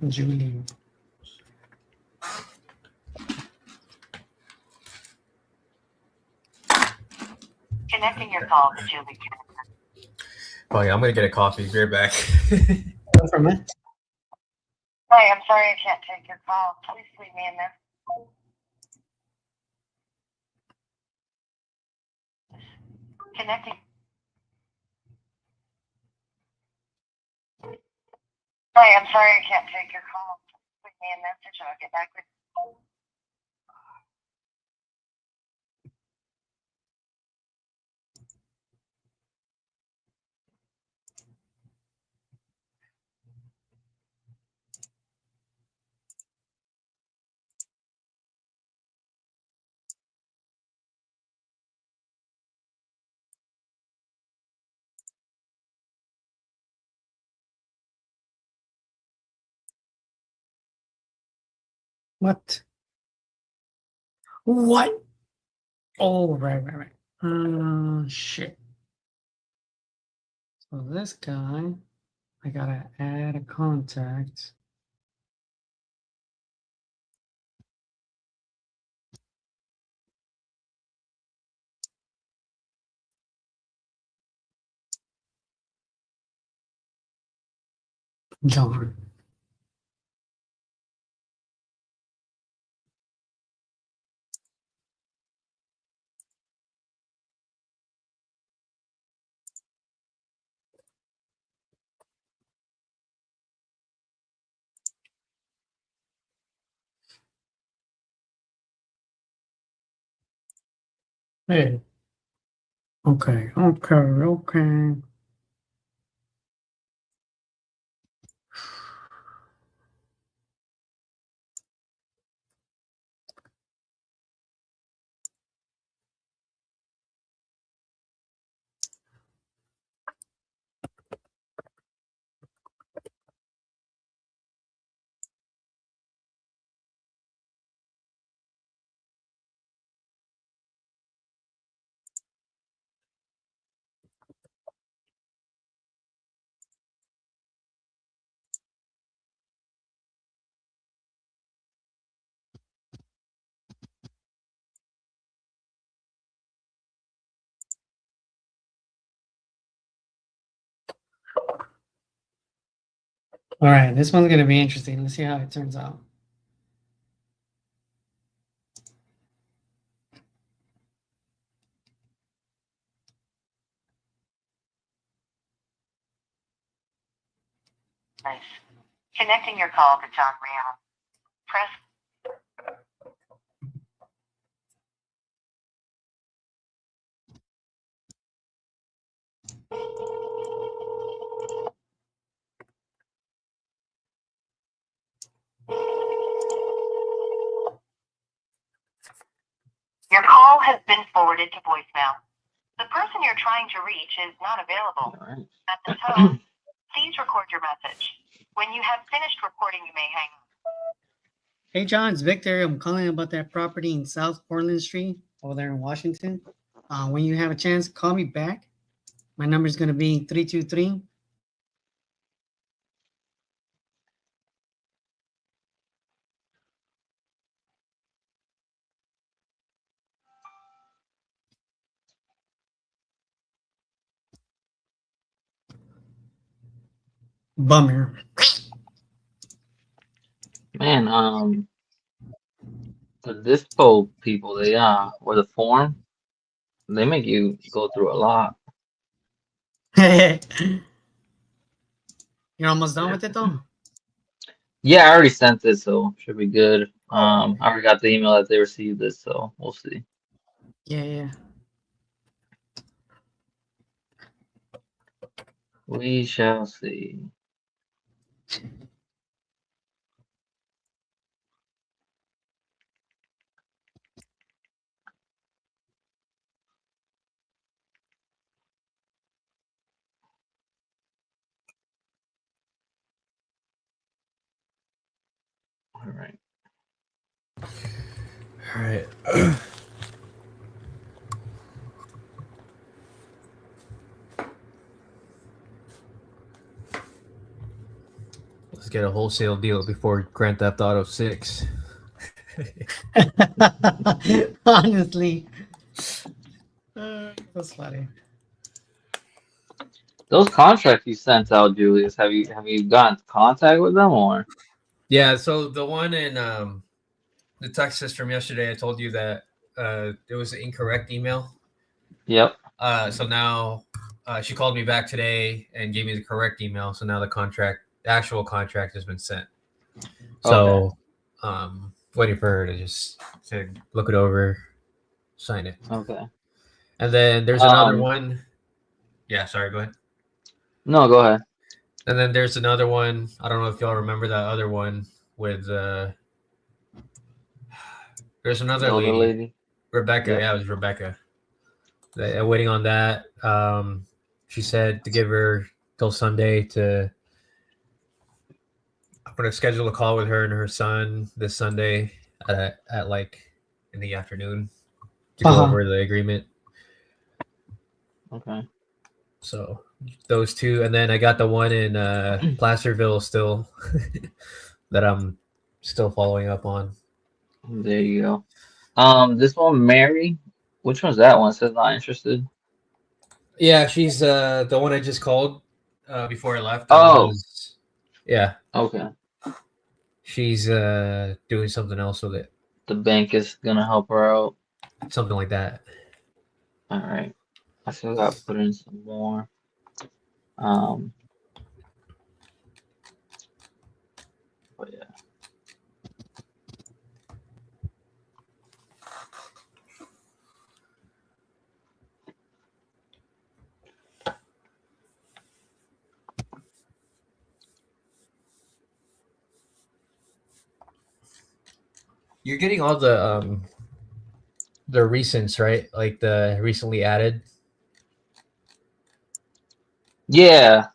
Julie. Connecting your call to Julie. Oh yeah, I'm gonna get a coffee. Be right back. From it. Hi, I'm sorry I can't take your call. Please leave me in there. Connecting. Hi, I'm sorry I can't take your call. Leave me a message and I'll get back with you. What? What? Oh, right. Shit. So this guy, I gotta add a contact. John. Hey. Okay. All right, this one's gonna be interesting. Let's see how it turns out. Nice. Connecting your call to John Leon. Press. Your call has been forwarded to voicemail. The person you're trying to reach is not available. All right. At the tone, please record your message. When you have finished recording, you may hang up. Hey, John, it's Victor. I'm calling about that property in South Portland Street over there in Washington. When you have a chance, call me back. My number is gonna be 323. Bummer. Man, the dispo people, they or the form, they make you go through a lot. You're almost done with it though. Yeah, I already sent it, so should be good. I already got the email that they received it, so we'll see. Yeah. We shall see. All right. All right. Let's get a wholesale deal before Grand Theft Auto 6. Honestly, that's funny. Those contracts you sent out, Julius, have you gotten in contact with them or? Yeah, so the one in the Texas from yesterday, I told you that it was an incorrect email. Yep. So now she called me back today and gave me the correct email. So now the actual contract has been sent. So waiting for her to look it over, sign it. Okay. And then there's another one. Yeah, sorry, go ahead. No, go ahead. And then there's another one. I don't know if y'all remember that other one with there's another lady. Rebecca. Yep. Yeah, it was Rebecca. Waiting on that. She said to give her till Sunday to. I'm gonna schedule a call with her and her son this Sunday at like in the afternoon to go over the agreement. Okay. So those two, and then I got the one in Placerville still that I'm still following up on. There you go. This one, Mary. Which one's that one? It says not interested. Yeah, she's the one I just called before I left. Yeah. Okay. She's doing something else with it. The bank is gonna help her out. Something like that. All right. I still got to put in some more. But yeah. You're getting all the recents, right? Like the recently added. Yeah.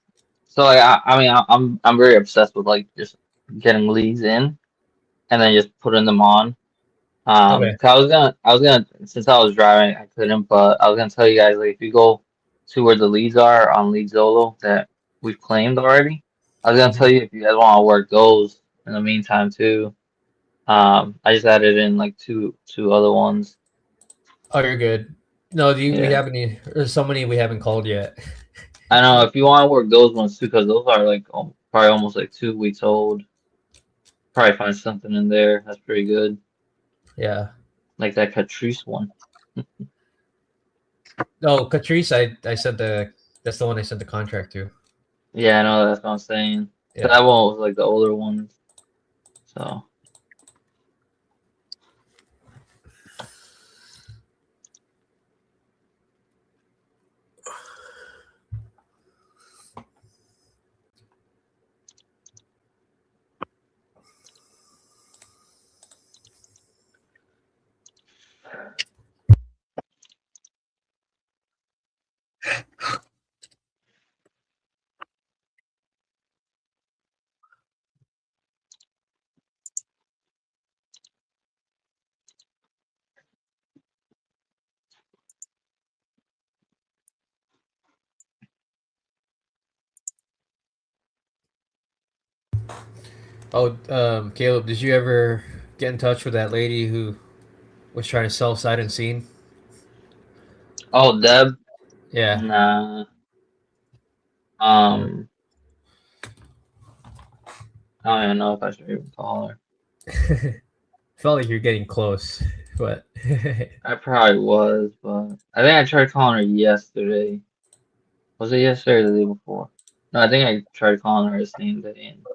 So like I'm very obsessed with like just getting leads in and then just putting them on. Okay. 'Cause I was gonna since I was driving I couldn't, but I was gonna tell you guys like if you go to where the leads are on LeadZolo that we've claimed already, I was gonna tell you if you guys want to work those in the meantime too. I just added in like two other ones. Oh, you're good. No, we Yeah. have any? There's so many we haven't called yet. I know if you want to work those ones too, because those are like probably almost like 2 weeks old. Probably find something in there that's pretty good. Yeah. Like that Catrice one. No, Catrice, I sent that's the one I sent the contract to. Yeah, I know that's what I'm saying. Yeah. That one was like the older ones. So. Oh, Caleb, did you ever get in touch with that lady who was trying to sell Sight Unseen? Oh, Deb. Yeah. Nah. I don't even know if I should even call her. Felt like you're getting close, but I probably was, but I think I tried calling her yesterday. Was it yesterday or the day before? No, I think I tried calling her the same day and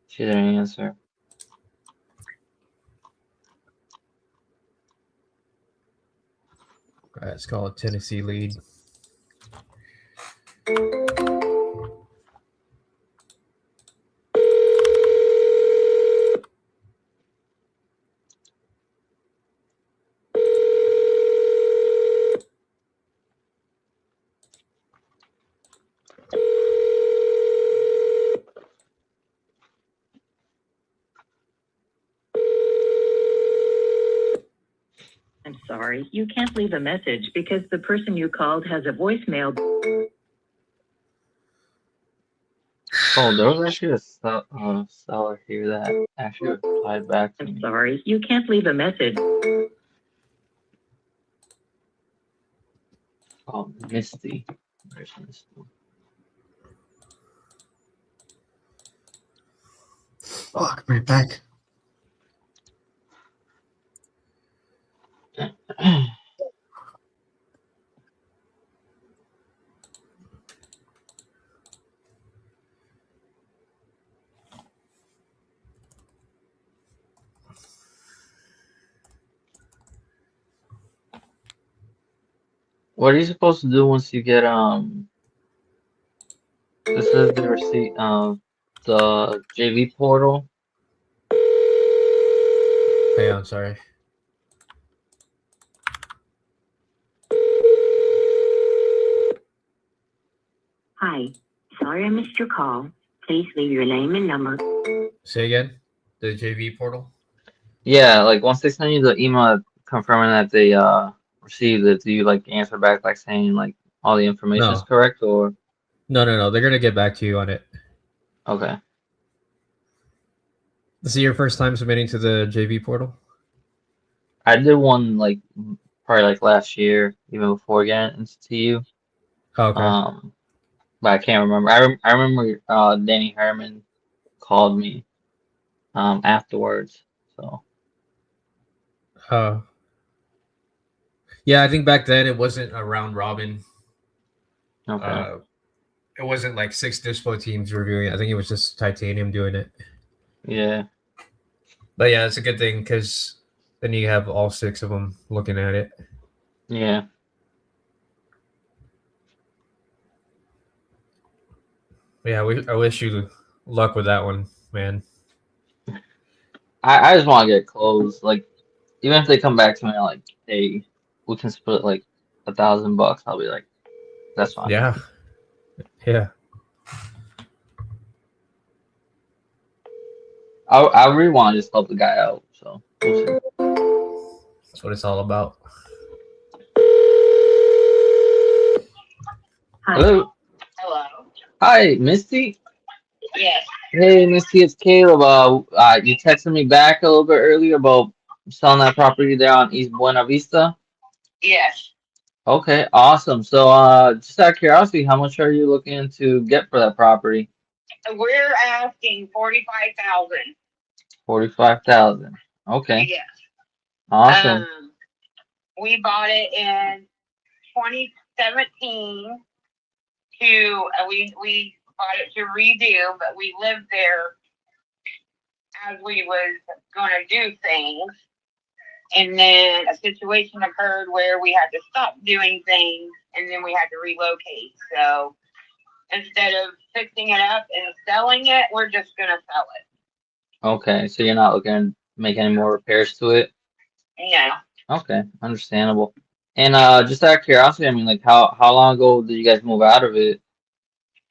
she didn't answer. let's call it Tennessee lead. I'm sorry, you can't leave a message because the person you called has a voicemail. Oh, there was actually a seller here that actually replied back to I'm me. sorry, you can't leave a message. Oh, Misty. Where's Misty? Fuck, my back. What are you supposed to do once you get this is the receipt the JV portal? Hey, I'm sorry. Hi, sorry I missed your call. Please leave your name and number. Say again. The JV portal. Yeah, like once they send you the email confirming that they received it, do you like answer back like saying like all the information is No. correct or No. They're gonna get back to you on it. okay. This is your first time submitting to the JV portal? I did one like probably like last year, even before getting into TU. Oh, okay. But I can't remember. I remember Danny Herman called me afterwards. So Yeah, I think back then it wasn't a round robin. okay. It wasn't like 6 dispo teams reviewing it. I think it was just Titanium doing it. Yeah. But yeah, it's a good thing because then you have all 6 of them looking at it. Yeah. Yeah, I wish you luck with that one, man. I just want to get closed. Like even if they come back to me like, hey, we can split like $1,000, I'll be like, that's fine. Yeah. Yeah. I really want to just help the guy out. So we'll see. That's what it's all about. Hi. Hello. Hello. Hi, Misty. Yes. Hey, Misty, it's Caleb. You texted me back a little bit earlier about selling that property there on East Buena Vista. Yes. Okay, awesome. So, just out of curiosity, how much are you looking to get for that property? We're asking 45,000. 45,000. Okay, Yes. awesome. We bought it in 2017 we bought it to redo, but we lived there as we was going to do things. And then a situation occurred where we had to stop doing things and then we had to relocate. So instead of fixing it up and selling it, we're just going to sell it. Okay, so you're not looking to make any more repairs to it? Yeah. Okay, understandable. And just out of curiosity, I mean, like, how long ago did you guys move out of it?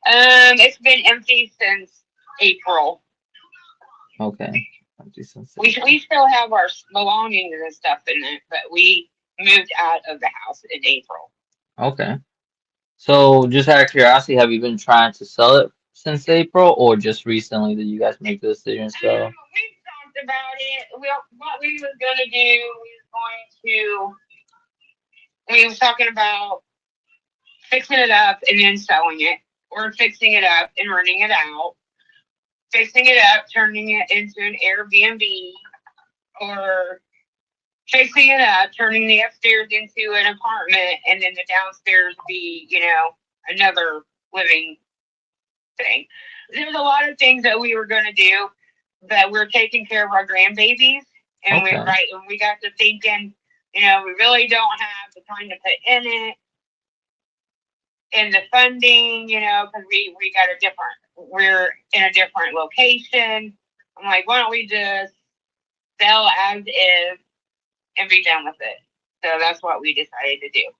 It's been empty since April. Okay. Empty since We still have our belongings and stuff in it, but we moved out of the house in April. Okay. So, just out of curiosity, have you been trying to sell it since April, or just recently did you guys make the decision to sell? We've talked about it. What we was gonna do, we was talking about fixing it up and then selling it, or fixing it up and renting it out, fixing it up, turning it into an Airbnb, or fixing it up, turning the upstairs into an apartment, and then the downstairs be, another living thing. There's a lot of things that we were going to do, but we're taking care of our grandbabies, and Okay. we got to thinking, we really don't have the time to put in it, and the funding, because we got we're in a different location. I'm like, why don't we just sell as is and be done with it? So that's what we decided to do.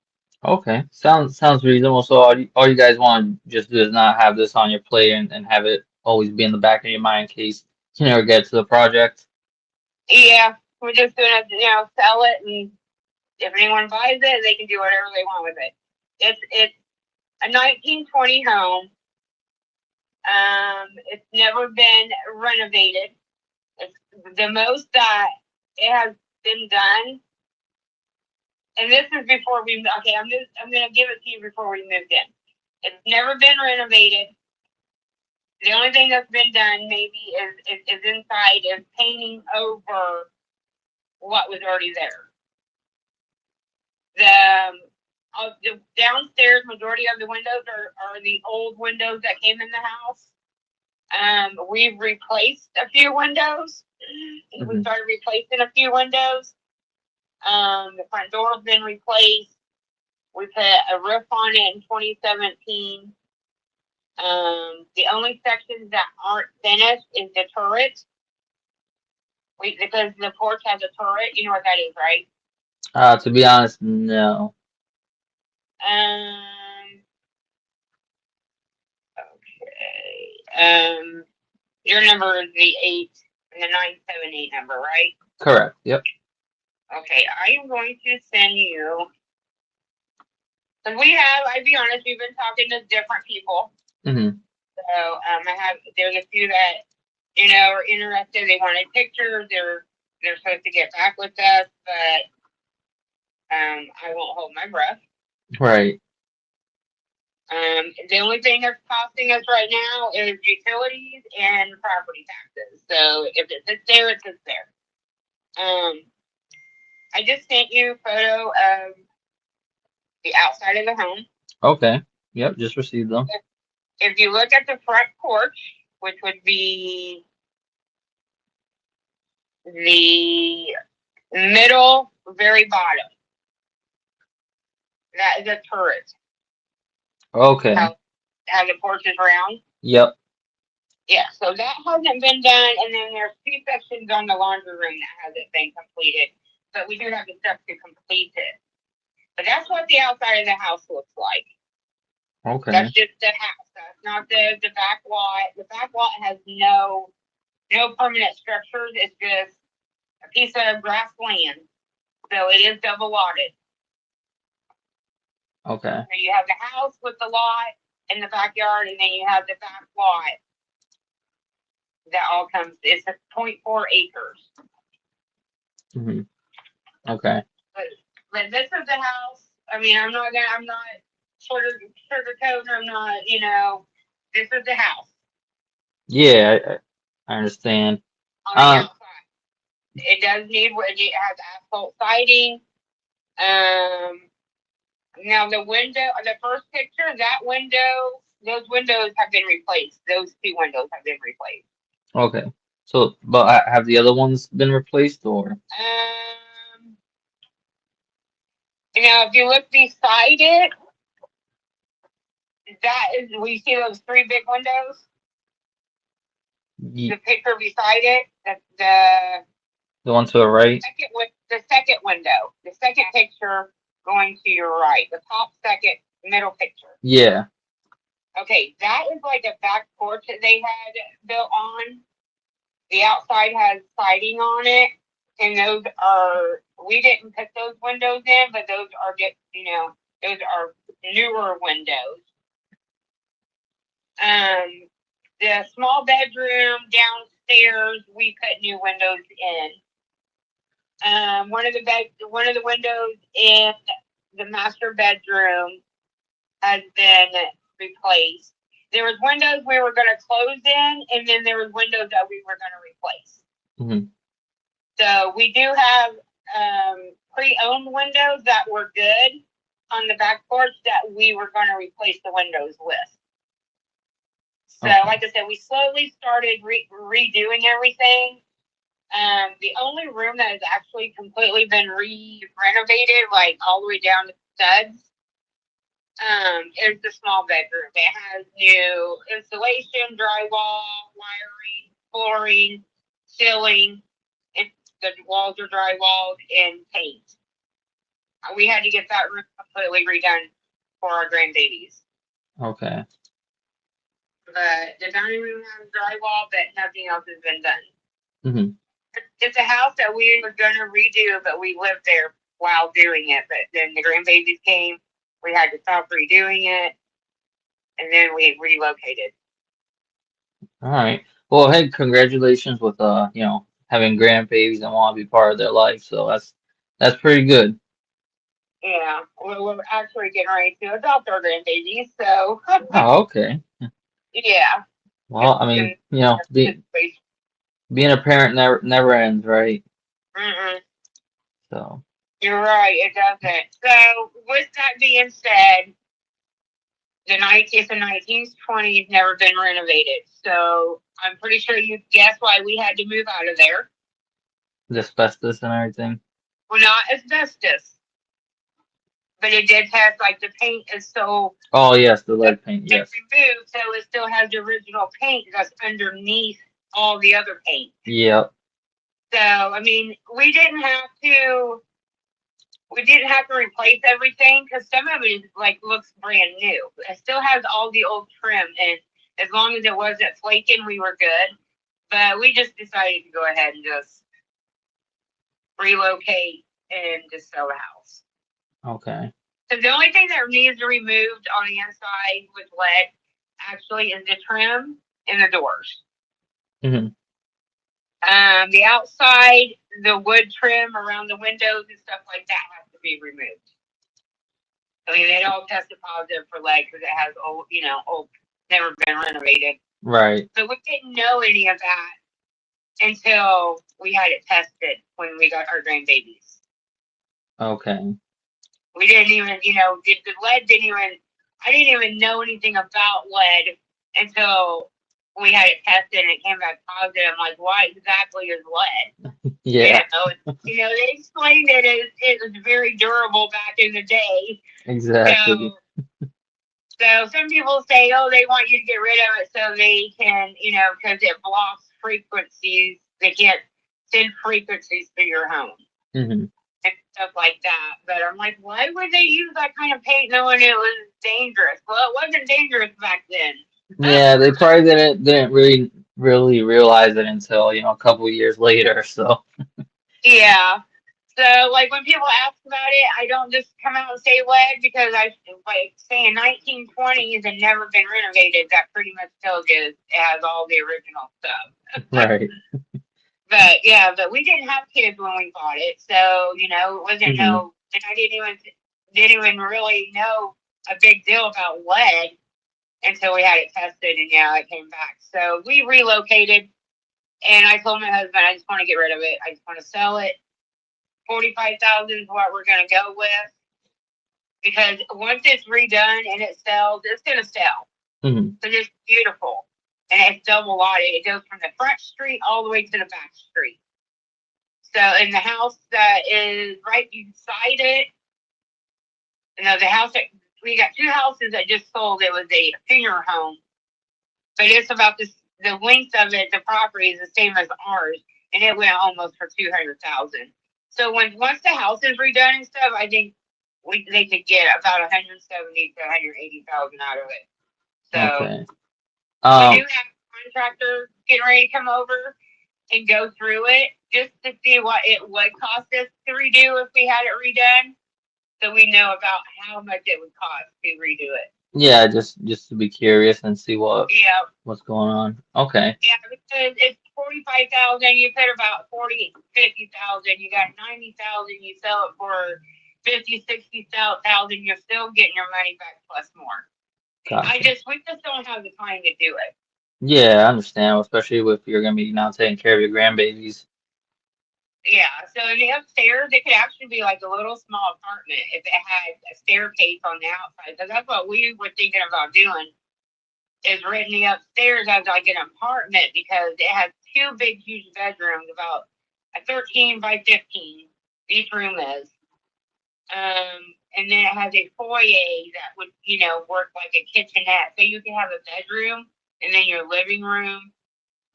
Okay. Sounds reasonable. So all you guys want to just do is not have this on your plate and have it always be in the back of your mind in case you never get to the project. Yeah, we're just gonna, sell it, and if anyone buys it, they can do whatever they want with it. It's a 1920 home. It's never been renovated. It's the most that it has been done. And this is before we. Okay, I'm gonna give it to you before we moved in. It's never been renovated. The only thing that's been done maybe is inside is painting over what was already there. The downstairs majority of the windows are the old windows that came in the house. We've replaced a few windows. We started replacing a few windows. The front door's been replaced. We put a roof on it in 2017. The only sections that aren't finished is the turret. Because the porch has a turret. You know what that is, right? To be honest, no. Okay. Your number is the 8 and the 978 number, right? Correct. Yep. Okay, I am going to send you. Because I'd be honest, we've been talking to different people. Mm-hmm. So there's a few that, are interested. They wanted pictures. They're supposed to get back with us, but I won't hold my breath. Right. The only thing that's costing us right now is utilities and property taxes. So if it sits there, it sits there. I just sent you a photo of the outside of the home. Okay. Yep. Just received them. If you look at the front porch, which would be the middle, very bottom, that is a turret. Okay. How the porch is round. Yep. Yeah, so that hasn't been done, and then there's 2 sections on the laundry room that hasn't been completed, but we do have the stuff to complete it. But that's what the outside of the house looks like. Okay. That's just the house. That's not the back lot. The back lot has no permanent structures. It's just a piece of grass land. So it is double lotted. Okay. So you have the house with the lot in the backyard, and then you have the back lot. That all comes. It's a 0.4 acres. Mm-hmm. Okay. But this is the house. I mean, I'm not sugarcoating. I'm not. This is the house. Yeah, I understand. On the outside. It does need. It has asphalt siding. Now the first picture, those windows have been replaced. Those 2 windows have been replaced. Okay. So, but have the other ones been replaced or? If you look beside it, we see those 3 big windows. The picture beside it, the one to the right. The second window, the second picture going to your right, the top second middle picture. Yeah. Okay, that is like a back porch that they had built on. The outside has siding on it, and we didn't put those windows in, but those are those are newer windows. The small bedroom downstairs, we put new windows in. One of the windows in the master bedroom has been replaced. there was windows we were going to close in, and then there was windows that we were going to replace. Mm-hmm. So we do have pre-owned windows that were good on the back porch that we were going to replace the windows with. So, Okay. like I said, we slowly started redoing everything. The only room that has actually completely been renovated, like all the way down to studs, is the small bedroom. It has new insulation, drywall, wiring, flooring, ceiling. The walls are drywalled and paint. We had to get that room completely redone for our grandbabies. Okay. But the dining room has drywall, but nothing else has been done. Mm-hmm. It's a house that we were going to redo, but we lived there while doing it. But then the grandbabies came. We had to stop redoing it, and then we relocated. All right. Well, hey, congratulations with having grandbabies and want to be part of their life. So that's pretty good. Yeah, we're actually getting ready to adopt our grandbabies. So Oh, okay. yeah. Well, I mean, being a parent never ends, right? Mm-mm. So. You're right, it doesn't. So, with that being said, the 19th and 1920s never been renovated. So, I'm pretty sure you guess why we had to move out of there. The asbestos and everything. Well, not asbestos, but it did have, like, the paint is so. Oh, yes, the lead paint, yes. Removed, so it still has the original paint that's underneath all the other paint. Yep. So, I mean, we didn't have to replace everything because some of it looks brand new. It still has all the old trim, and as long as it wasn't flaking, we were good. But we just decided to go ahead and just relocate and just sell the house. Okay. So the only thing that needs to be removed on the inside with lead actually is the trim and the doors. Mm-hmm. The outside, the wood trim around the windows and stuff like that has to be removed. I mean, it all tested positive for lead because it has old, never been renovated. Right. So we didn't know any of that until we had it tested when we got our grandbabies. Okay. We didn't even, the lead I didn't even know anything about lead until we had it tested and it came back positive. I'm like, what exactly is lead? Yeah. They explained it was very durable back in the day. Exactly. So some people say, oh, they want you to get rid of it so they can, because it blocks frequencies. They can't send frequencies to your home. Mm-hmm. And stuff like that. But I'm like, why would they use that kind of paint knowing it was dangerous? Well, it wasn't dangerous back then. Yeah, they probably didn't really realize it until, a couple of years later, so. Yeah. So, when people ask about it, I don't just come out and say lead because saying 1920s and never been renovated, that pretty much tells you it has all the original stuff. Right. But we didn't have kids when we bought it, so it wasn't and I didn't even really know a big deal about lead until we had it tested, and it came back. So we relocated, and I told my husband, I just want to get rid of it. I just want to sell it. 45,000 is what we're going to go with, because once it's redone and it sells, it's going to sell. Mm-hmm. So it's beautiful. And it's double lotted. It goes from the front street all the way to the back street. So, in the house that is right beside it, the house that we got two houses that just sold. It was a funeral home, but it's about the length of it. The property is the same as ours, and it went almost for 200,000. So once the house is redone and stuff, I think they could get about 170 to 180,000 out of it. So. Okay. We do have a contractor getting ready to come over and go through it just to see what it would cost us to redo if we had it redone, so we know about how much it would cost to redo it. Yeah, just to be curious and see what's going on. Okay. Yeah, because it's 45,000. You put about 50,000. You got 90,000. You sell it for 50,000, 60,000. You're still getting your money back plus more. Gotcha. We just don't have the time to do it. Yeah, I understand, especially if you're gonna be now taking care of your grandbabies. Yeah, so in the upstairs, it could actually be like a little small apartment if it had a staircase on the outside. Because that's what we were thinking about doing, is renting the upstairs as like an apartment because it has two big, huge bedrooms, about a 13 by 15. Each room is. And then it has a foyer that would, work like a kitchenette. So you can have a bedroom and then your living room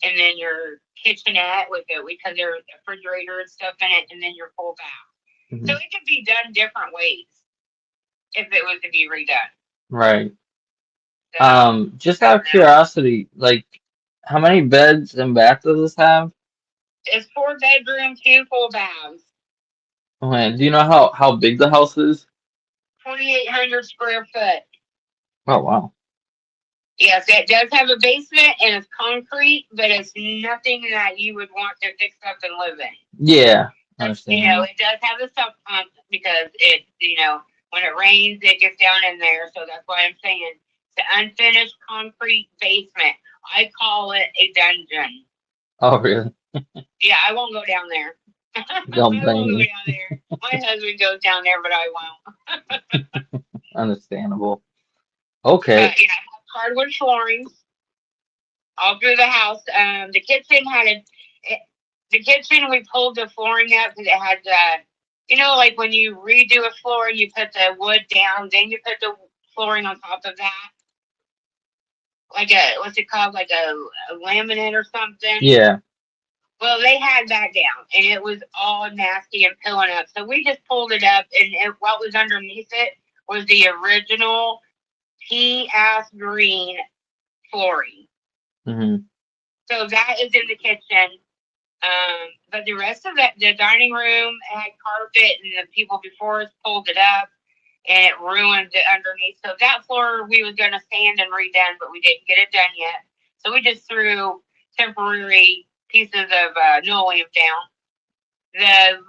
and then your kitchenette with it because there's a refrigerator and stuff in it, and then your full bath. Mhm. So it could be done different ways if it was to be redone. Right. So, Just out of curiosity, like, how many beds and baths does this have? it's 4 bedrooms, 2 full baths, Okay, do you know how big the house is? 2,800 square foot. Oh wow. Yes, it does have a basement and it's concrete, but it's nothing that you would want to fix up and live in. Yeah, I understand. It does have a sub pump because it, when it rains, it gets down in there. So that's why I'm saying it's an unfinished concrete basement. I call it a dungeon. Oh really? Yeah, I won't go down there. Don't I blame won't go you. down there. My husband goes down there, but I won't. Understandable. Okay. Yeah, hardwood flooring all through the house. The kitchen the kitchen, we pulled the flooring up because it had like when you redo a floor, you put the wood down, then you put the flooring on top of that. Like what's it called? Like a laminate or something. Yeah. Well, they had that down, and it was all nasty and pilling up. So we just pulled it up, and what was underneath it was the original pea-ass green flooring. Mm-hmm. So that is in the kitchen. But the rest of that, the dining room had carpet, and the people before us pulled it up, and it ruined it underneath. So that floor we was gonna sand and redone, but we didn't get it done yet. So we just threw temporary pieces of linoleum down. The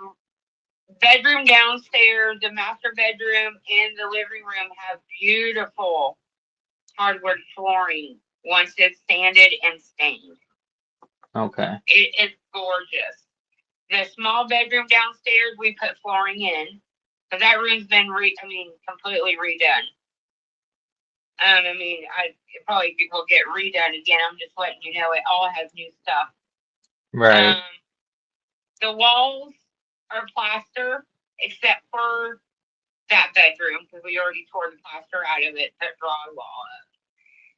bedroom downstairs, the master bedroom, and the living room have beautiful hardwood flooring once it's sanded and stained. Okay. It's gorgeous. The small bedroom downstairs, we put flooring in, because that room's been completely redone. Probably will get redone again. I'm just letting you know it all has new stuff. Right. The walls are plaster, except for that bedroom, because we already tore the plaster out of it, put drywall up.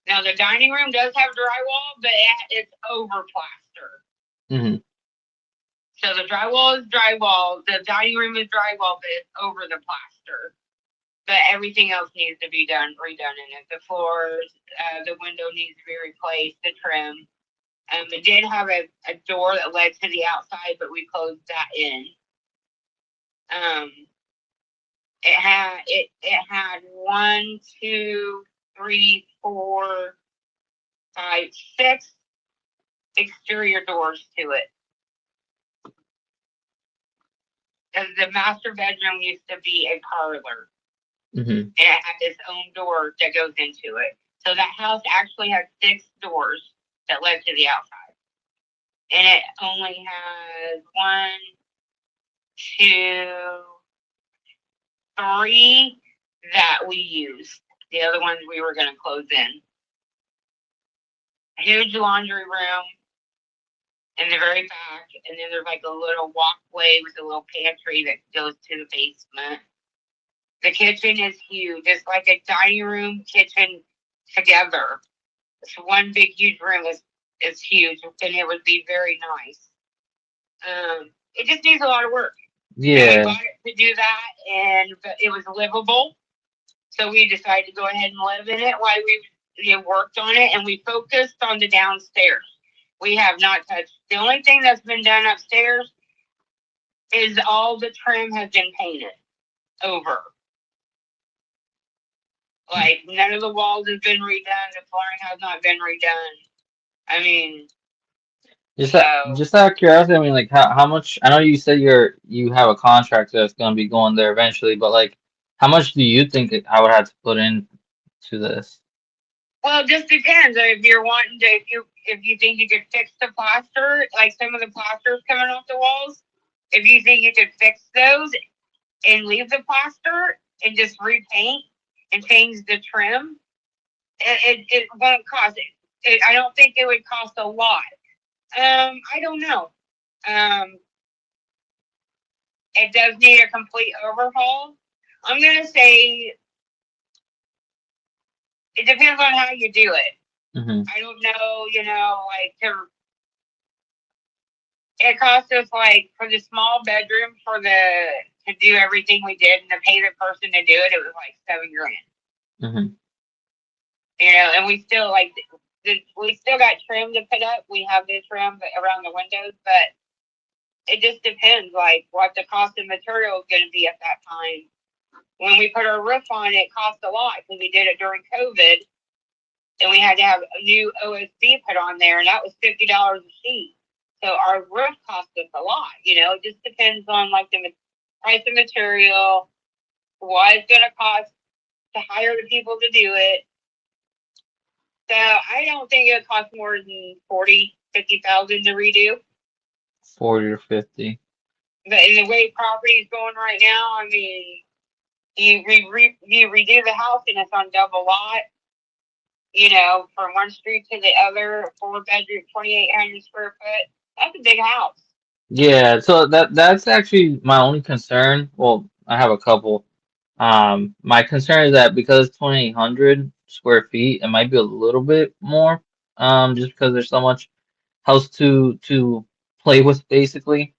Now, the dining room does have drywall, but it's over plaster. Mm-hmm. So the drywall is drywall, the dining room is drywall, but it's over the plaster. But everything else needs to be redone in it. The floors, the window needs to be replaced, the trim. It did have a door that led to the outside, but we closed that in. It had 1, 2, 3, 4, 5, 6 exterior doors to it. Because the master bedroom used to be a parlor. Mm-hmm. And it had its own door that goes into it. So that house actually has 6 doors that led to the outside. And it only has 1, 2, 3 that we used. The other ones we were going to close in. A huge laundry room in the very back. And then there's like a little walkway with a little pantry that goes to the basement. The kitchen is huge. It's like a dining room kitchen together. It's one big huge room. It's huge, and it would be very nice. It just needs a lot of work. Yeah. And we bought it to do that, and it was livable. So we decided to go ahead and live in it while we worked on it, and we focused on the downstairs. We have not touched. The only thing that's been done upstairs is all the trim has been painted over. Like, none of the walls has been redone. The flooring has not been redone. I mean, just out of curiosity, I mean, like, how much? I know you said you have a contractor that's gonna be going there eventually, but like, how much do you think I would have to put in to this? Well, it just depends. If you're wanting to, if you think you could fix the plaster, like some of the plasters coming off the walls, if you think you could fix those and leave the plaster and just repaint and change the trim, it won't cost it. I don't think it would cost a lot. I don't know. It does need a complete overhaul. I'm gonna say it depends on how you do it. Mm-hmm. I don't know, it cost us like for the small bedroom to do everything we did and to pay the person to do it, it was like $7,000. Mm-hmm. And we still we still got trim to put up. We have the trim around the windows, but it just depends like what the cost of material is going to be at that time. When we put our roof on, it cost a lot because we did it during COVID, and we had to have a new OSB put on there, and that was $50 a sheet. So our roof cost us a lot. It just depends on like the price of material, what it's going to cost to hire the people to do it. So I don't think it would cost more than $40,000-$50,000 to redo. 40 or 50. But in the way property is going right now, I mean, you redo the house and it's on double lot. From one street to the other, 4-bedroom, 2,800 square foot. That's a big house. Yeah, so that's actually my only concern. Well, I have a couple. My concern is that because it's 2,800 square feet, it might be a little bit more. Just because there's so much house to play with, basically.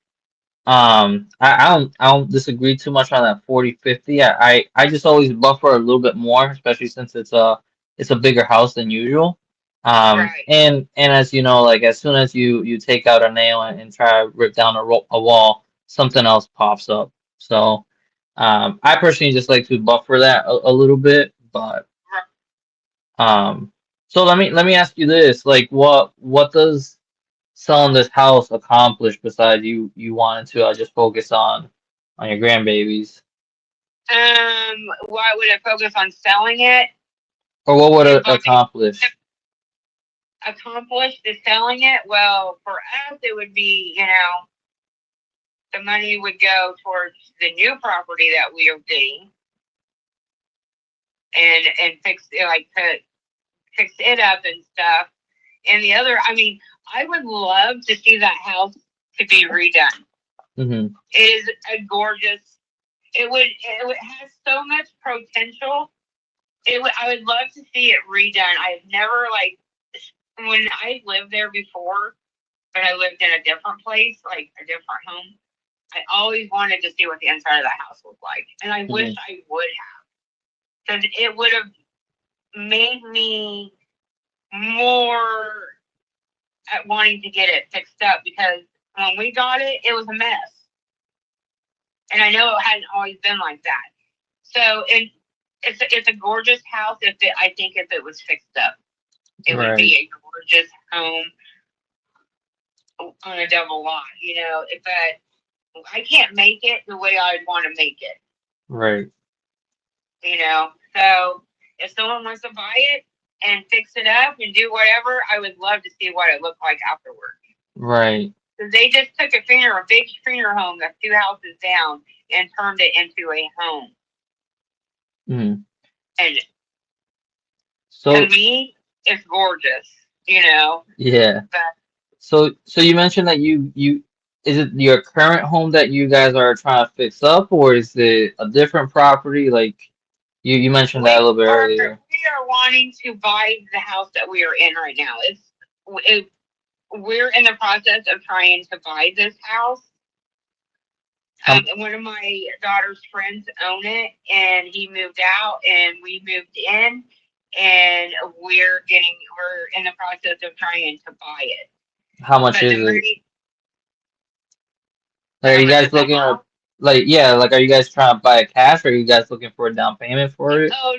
I don't disagree too much on that 40-50. I just always buffer a little bit more, especially since it's a bigger house than usual. Right. And as you know, like as soon as you take out a nail and try to rip down a wall, something else pops up. So I personally just like to buffer that a little bit, but so let me ask you this, like what does selling this house accomplish besides you wanted to just focus on your grandbabies? Why would it focus on selling it? Or what would it accomplish? Accomplish the selling it? Well, for us, it would be, the money would go towards the new property that we are getting and fix it, fix it up and stuff. And the other, I mean, I would love to see that house to be redone. Mm-hmm. It is a gorgeous. It has so much potential. I would love to see it redone. I've never when I lived there before, but I lived in a different place, like a different home. I always wanted to see what the inside of that house looked like, and I wish I would have, because it would have made me more at wanting to get it fixed up. Because when we got it, it was a mess, and I know it hadn't always been like that. So it's a gorgeous house. I think if it was fixed up, it would be a gorgeous home on a double lot. But I can't make it the way I'd want to make it. Right. So if someone wants to buy it and fix it up and do whatever, I would love to see what it looked like afterward. Right. Because they just took a big funeral home that's 2 houses down and turned it into a home. Mm. And so to me, it's gorgeous, Yeah. But, so you mentioned that you is it your current home that you guys are trying to fix up, or is it a different property? Like you mentioned that a little bit earlier. We are wanting to buy the house that we are in right now. We're in the process of trying to buy this house. One of my daughter's friends own it, and he moved out, and we moved in, and we're in the process of trying to buy it. How much is it? Like, are you guys looking at, are you guys trying to buy it cash, or are you guys looking for a down payment for it? Oh,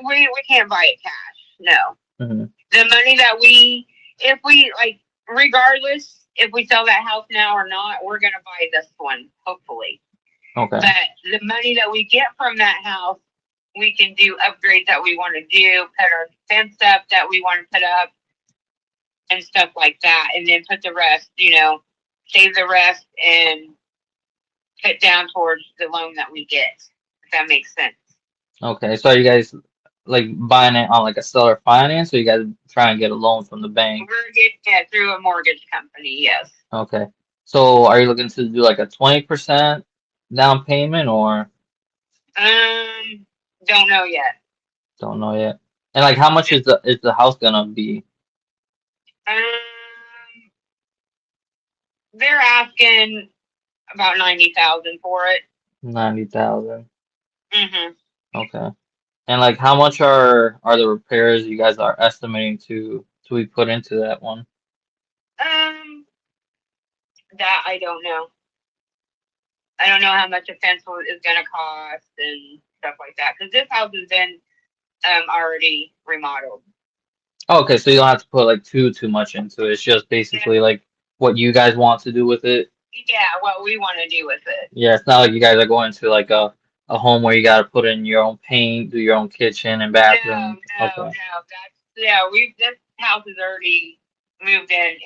we can't buy it cash. No. Mm-hmm. The money that regardless if we sell that house now or not, we're gonna buy this one, hopefully. Okay. But the money that we get from that house we can do upgrades that we want to do, put our fence up that we want to put up, and stuff like that, and then put the rest, save the rest and put down towards the loan that we get, if that makes sense. Okay, so are you guys like buying it on like a seller finance, or you guys trying to get a loan from the bank? We're getting it through a mortgage company, yes. Okay, so are you looking to do like a 20% down payment, or Don't know yet. don't know yet? And like, how much is the house gonna be? They're asking about 90,000 for it. 90,000. Mm-hmm. Okay. And like, how much are the repairs you guys are estimating to be put into that one? That I don't know. I don't know how much a fence is going to cost and stuff like that, because this house has been already remodeled. Okay, so you don't have to put like too much into it. It's just basically like what you guys want to do with it. Yeah, what we want to do with it. Yeah, it's not like you guys are going to like a home where you got to put in your own paint, do your own kitchen and bathroom. No. This house is already moved in.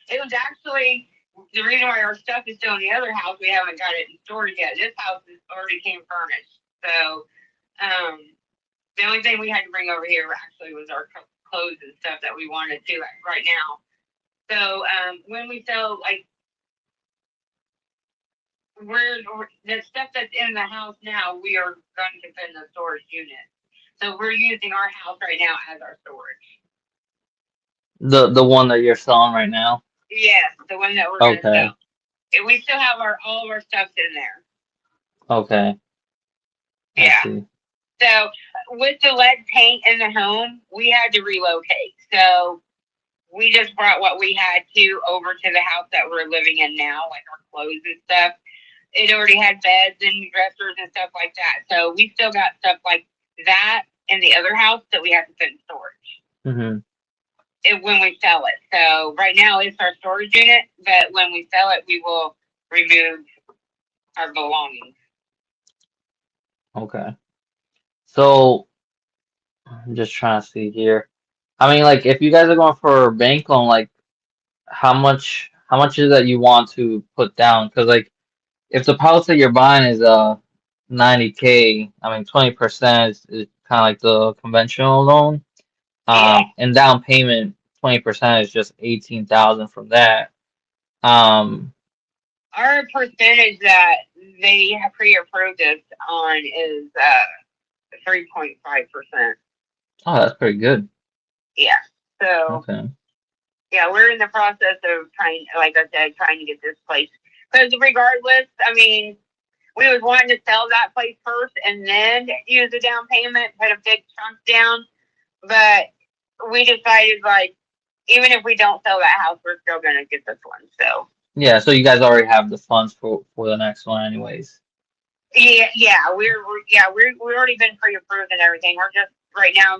It was actually the reason why our stuff is still in the other house. We haven't got it in storage yet. This house is already came furnished. So, the only thing we had to bring over here actually was our clothes and stuff that we wanted to right now. So, when we sell, like, the stuff that's in the house now, we are going to put in the storage unit. So we're using our house right now as our storage. The one that you're selling right now? Yes, the one that we're going to sell. And we still have all of our stuff in there. Okay. Yeah. So with the lead paint in the home, we had to relocate. So we just brought what we had to over to the house that we're living in now, like our clothes and stuff. It already had beds and dressers and stuff like that. So we still got stuff like that in the other house that we have to put in storage. When we sell it. So right now it's our storage unit, but when we sell it, we will remove our belongings. Okay. So I'm just trying to see here. I mean, like, if you guys are going for a bank loan, like, how much is that you want to put down? Because like, if the house that you're buying is 90K, I mean 20% is kind of like the conventional loan. And down payment 20% is just 18,000 from that. Our percentage that they have pre-approved us on is 3.5%. Oh, that's pretty good. Yeah. So Okay. yeah, we're in the process of trying, like I said, trying to get this place. Because regardless, I mean, we was wanting to sell that place first and then use a down payment, put a big chunk down. But we decided, like, even if we don't sell that house, we're still gonna get this one. So Yeah, so you guys already have the funds for the next one, anyways. yeah, we're already been pre-approved and everything. We're just right now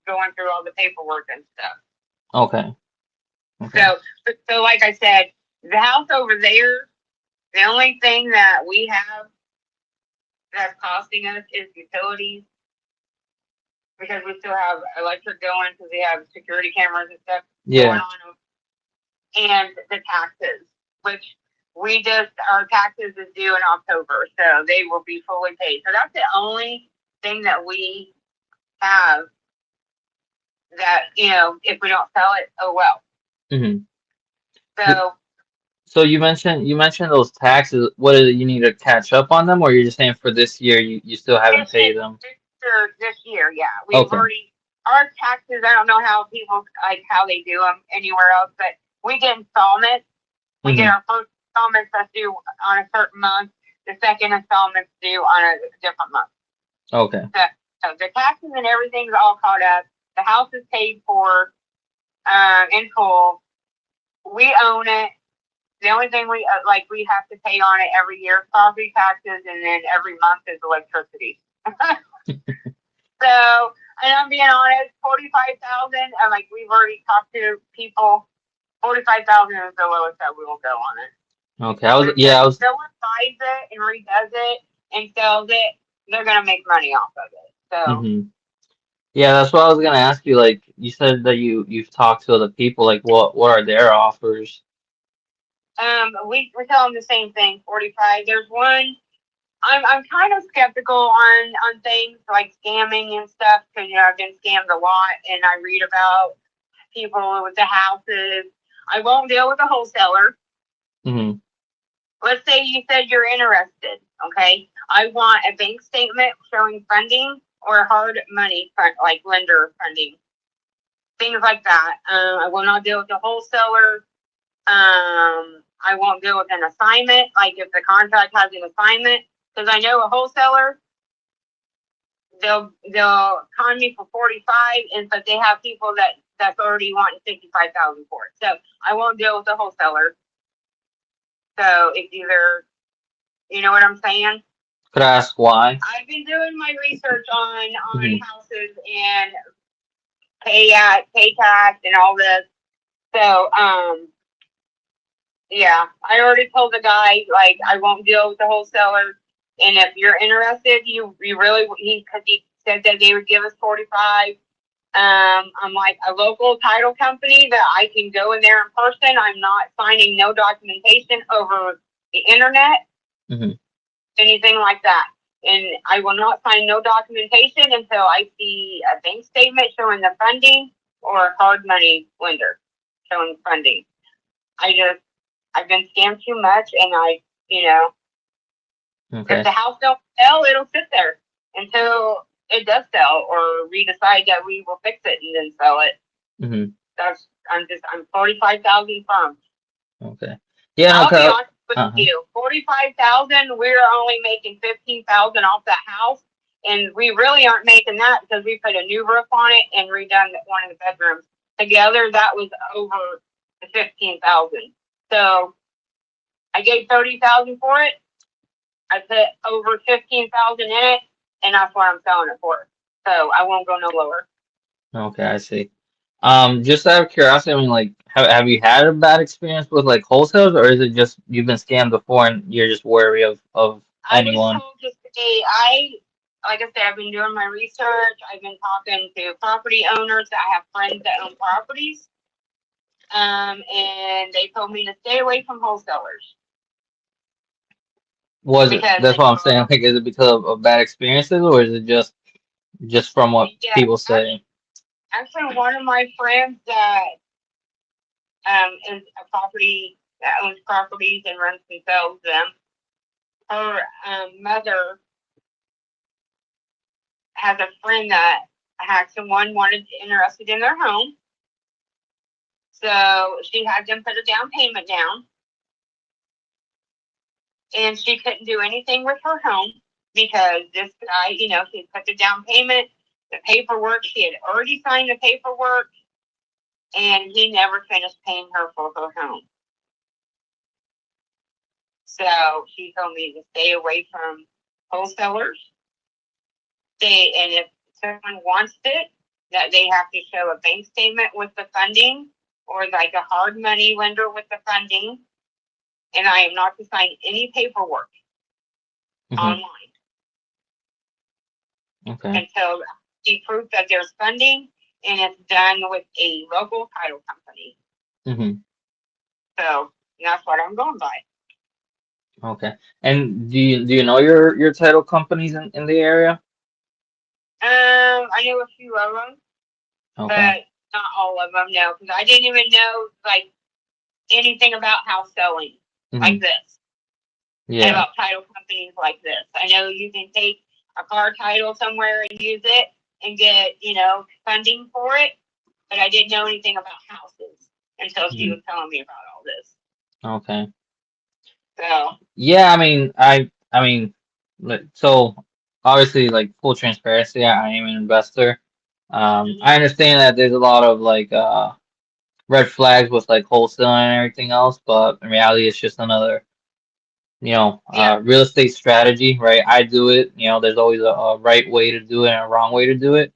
going through all the paperwork and stuff. Okay. So like I said, the house over there, the only thing that we have that's costing us is utilities, because we still have electric going, because we have security cameras and stuff going on, and the taxes, which our taxes is due in October, so they will be fully paid. So that's the only thing that we have that, if we don't sell it, oh well. So you mentioned those taxes. What is it, you need to catch up on them, or you're just saying for this year you still haven't paid them? This year, yeah. We've already, our taxes, I don't know how people, like, how they do them anywhere else, but we get installments. We get our first installments that's due on a certain month. The second installment's due on a different month. Okay. So the taxes and everything's all caught up. The house is paid for in full. We own it. The only thing we have to pay on it every year is property taxes, and then every month is electricity. So, and I'm being honest, 45,000. I'm like, we've already talked to people. 45,000 is the lowest that we will go on it. Okay. If someone buys it and redoes it and sells it, they're gonna make money off of it. So, Yeah, that's what I was gonna ask you. Like, you said that you've talked to other people. Like, what are their offers? we tell them the same thing. 45. There's one. I'm kind of skeptical on things like scamming and stuff because I've been scammed a lot, and I read about people with the houses. I won't deal with a wholesaler. Mm-hmm. Let's say you said you're interested. Okay, I want a bank statement showing funding or hard money like lender funding, things like that. I will not deal with a wholesaler. I won't deal with an assignment, like if the contract has an assignment, because I know a wholesaler, they'll con me for 45, and but they have people that's already wanting 55,000 for it. So I won't deal with a wholesaler. So it's either, you know what I'm saying? Could I ask why? I've been doing my research on Mhm. houses and pay tax and all this. So yeah, I already told the guy, like, I won't deal with the wholesaler. And if you're interested, you really, because he said that they would give us 45. I'm like a local title company that I can go in there in person. I'm not signing no documentation over the internet, anything like that. And I will not sign no documentation until I see a bank statement showing the funding or a hard money lender showing funding. I've been scammed too much, and if the house don't sell, it'll sit there until it does sell, or we decide that we will fix it and then sell it. I'm 45,000 firm. Okay. Yeah. I'll Okay. be honest with you. 45,000. We're only making 15,000 off that house, and we really aren't making that because we put a new roof on it and redone one of the bedrooms. Together, that was over the 15,000. So I gave 30,000 for it. I put over 15,000 in it, and that's what I'm selling it for. So I won't go no lower. Okay, I see. Just out of curiosity, I mean, like, have you had a bad experience with like wholesalers, or is it just you've been scammed before and you're just wary of anyone? I was told to say, like I said, I've been doing my research. I've been talking to property owners. I have friends that own properties. And they told me to stay away from wholesalers. That's what I'm saying. Like, is it because of bad experiences, or is it just from what people say? Actually, one of my friends that is a property that owns properties and runs and sells them. Her mother has a friend that had someone interested in their home. So she had them put a down payment down. And she couldn't do anything with her home because this guy, she had put the down payment, the paperwork, she had already signed the paperwork, and he never finished paying her for her home. So she told me to stay away from wholesalers. And if someone wants it, that they have to show a bank statement with the funding or like a hard money lender with the funding. And I am not to sign any paperwork online. Okay. Until see proof that there's funding and it's done with a local title company. So that's what I'm going by. Okay. And do you know your title companies in the area? I know a few of them, but not all of them. No, because I didn't even know like anything about house selling like this. And about title companies like this. I know you can take a car title somewhere and use it and get funding for it, but I didn't know anything about houses until she was telling me about all this. Okay. So yeah, I mean, so obviously, like, full transparency, I am an investor. I understand that there's a lot of like red flags with like wholesaling and everything else, but in reality, it's just another real estate strategy, right? I do it. There's always a right way to do it and a wrong way to do it.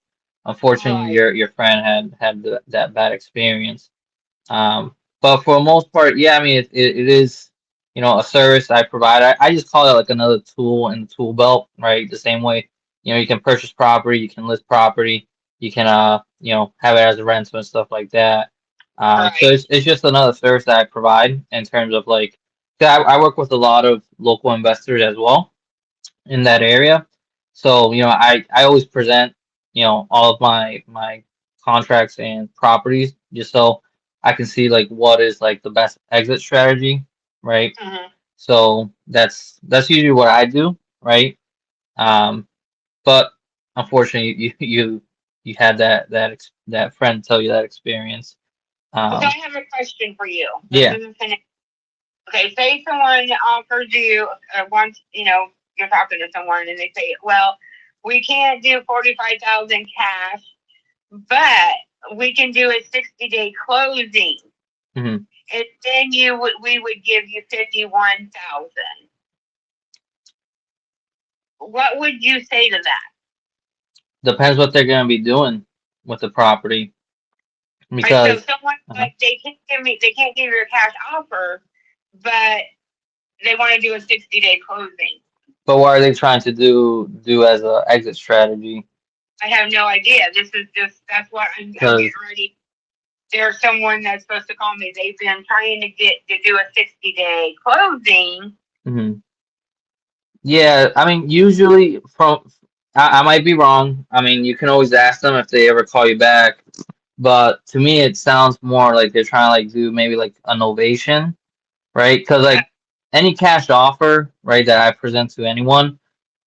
Unfortunately, your friend had that bad experience. But for the most part, yeah, I mean, it is, a service I provide. I just call it like another tool in the tool belt, right? The same way You know, you can purchase property, you can list property, you can you know, have it as a rental and stuff like that. So Right. it's just another service that I provide in terms of like, 'cause I work with a lot of local investors as well in that area. So, you know, I always present, you know, all of my contracts and properties just so I can see like what is like the best exit strategy, right? Hmm. So that's usually what I do, right? Um, but unfortunately, you had that friend tell you that experience. So I Um, have a question for you. This yeah. isn't finished. Okay, say someone offers you once, you know, you're talking to someone and they say, well, we can't do 45,000 cash, but we can do a 60-day closing. Hmm. And then we would give you 51,000. What would you say to that? Depends what they're gonna be doing with the property Right, so because. someone Uh-huh. like they can't give you a cash offer, but they want to do a 60-day closing. But what are they trying to do as a exit strategy? I have no idea. That's what I'm getting Because ready. There's someone that's supposed to call me. They've been trying to get to do a 60-day closing. yeah, I mean, usually I might be wrong. I mean, you can always ask them if they ever call you back. But to me, it sounds more like they're trying to like do maybe like a novation, right? Because like any cash offer, right, that I present to anyone,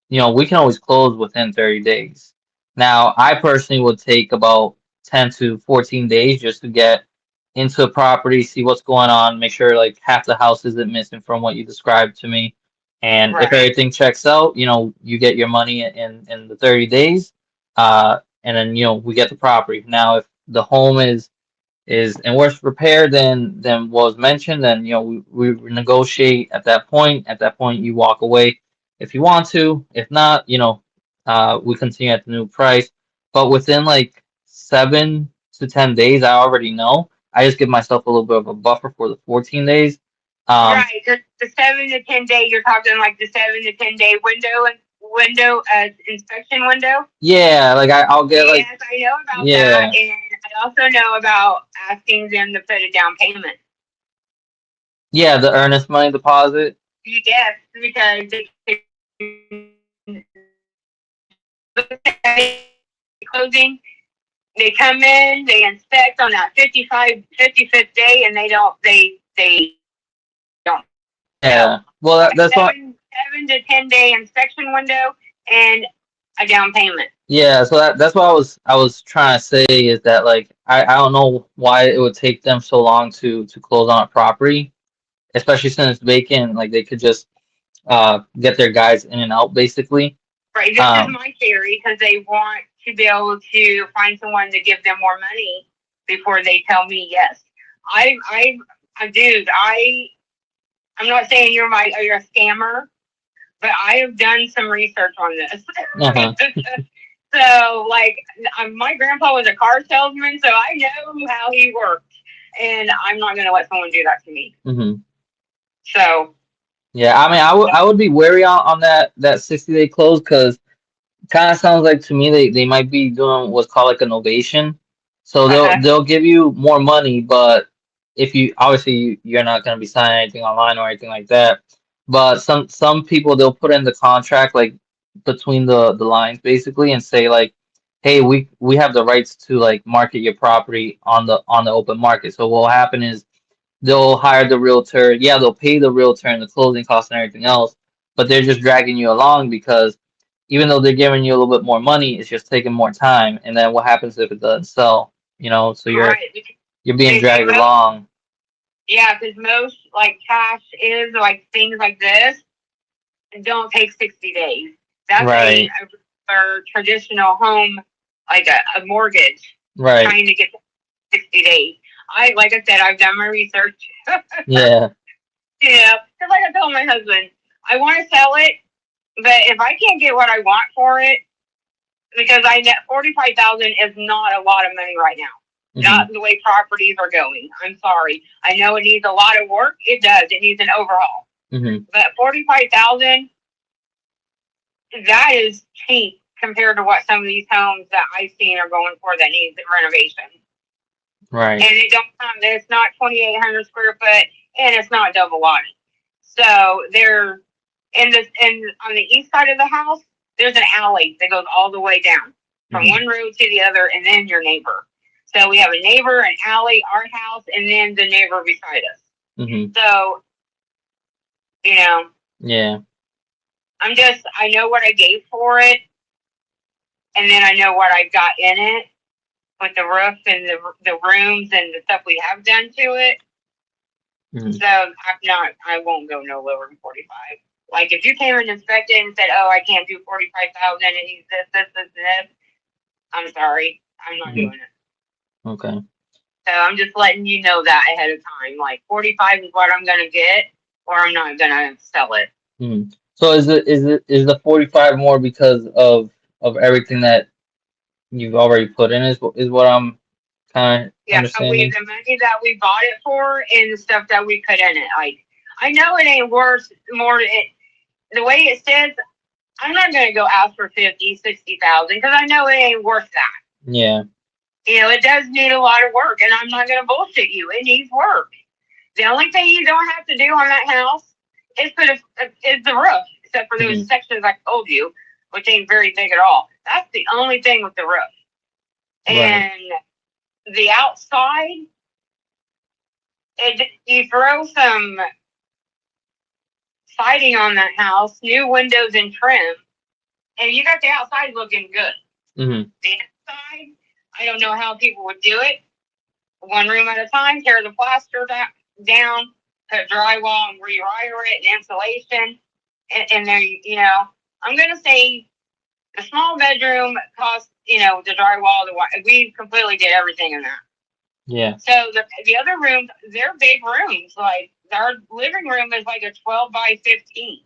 you know, we can always close within 30 days. Now, I personally would take about 10 to 14 days just to get into a property, see what's going on, make sure like half the house isn't missing from what you described to me. And if Right. everything checks out, you know, you get your money in the 30 days. And then, you know, we get the property. Now, if the home is in worse repair than was mentioned, then you know we negotiate at that point. At that point, you walk away if you want to. If not, you know, we continue at the new price. But within like 7 to 10 days, I already know. I just give myself a little bit of a buffer for the 14 days. Right. The 7 to 10 day. You're talking like the 7 to 10 day inspection window. Yeah, like I'll get like Yes, I know about yeah, that, and I also know about asking them to put a down payment. yeah, the earnest money deposit. Yes, because closing, they come in, they inspect on that 55th day, and they don't. Yeah, well that's what. 7 to 10 day inspection window and a down payment. Yeah, so that's what I was trying to say is that like I don't know why it would take them so long to close on a property, especially since it's vacant. Like they could just get their guys in and out basically. Right. This is my theory because they want to be able to find someone to give them more money before they tell me yes. Dude, I'm not saying you're a scammer, but I have done some research on this. Uh-huh. So, like, my grandpa was a car salesman, so I know how he works, and I'm not going to let someone do that to me. Mm-hmm. So. Yeah, I mean, I would be wary on that 60-day close because kind of sounds like to me they might be doing what's called like a novation. So they'll give you more money, but if you obviously you're not going to be signing anything online or anything like that. But some people they'll put in the contract like between the lines basically and say like, hey, we have the rights to like market your property on the open market. So what will happen is they'll hire the realtor. Yeah, they'll pay the realtor and the closing costs and everything else, but they're just dragging you along because even though they're giving you a little bit more money, it's just taking more time. And then what happens if it doesn't sell? You know, so you're being dragged along. Yeah, because most like cash is like things like this don't take 60 days. That's right. a traditional home, like a mortgage. Right. Trying to get 60 days. Like I said, I've done my research. Yeah. Yeah, because like I told my husband, I want to sell it, but if I can't get what I want for it, because 45,000 is not a lot of money right now. Mm-hmm. Not the way properties are going. I'm sorry. I know it needs a lot of work. It does. It needs an overhaul. Mm-hmm. But 45,000, that is cheap compared to what some of these homes that I've seen are going for that needs renovation. Right. And it don't come. It's not 2,800 square foot, and it's not double wide. So they're on the east side of the house. There's an alley that goes all the way down from one road to the other, and then your neighbor. So we have a neighbor, an alley, our house, and then the neighbor beside us. So, you know. Yeah. I know what I gave for it, and then I know what I got in it with the roof and the rooms and the stuff we have done to it. So I won't go no lower than 45. Like if you came and inspected and said, "Oh, I can't do 45,000 and he's this," I'm sorry, I'm not doing it. Okay. So I'm just letting you know that ahead of time. Like 45 is what I'm gonna get, or I'm not gonna sell it. So is the 45 more because of everything that you've already put in? Is what I'm kind of understanding. The money that we bought it for and the stuff that we put in it. Like I know it ain't worth more. The way it says, I'm not gonna go ask for 50, 60,000 because I know it ain't worth that. Yeah. You know, it does need a lot of work, and I'm not gonna bullshit you. It needs work. The only thing you don't have to do on that house is the roof, except for those sections I told you, which ain't very big at all. That's the only thing with the roof. And the outside, you throw some siding on that house, new windows and trim, and you got the outside looking good. The inside, I don't know how people would do it. One room at a time, tear the plaster down, put drywall and rewire it and insulation. And there, you know, I'm going to say the small bedroom cost, you know, the drywall, we completely did everything in that. Yeah. So the other rooms, they're big rooms. Like our living room is like a 12 by 15.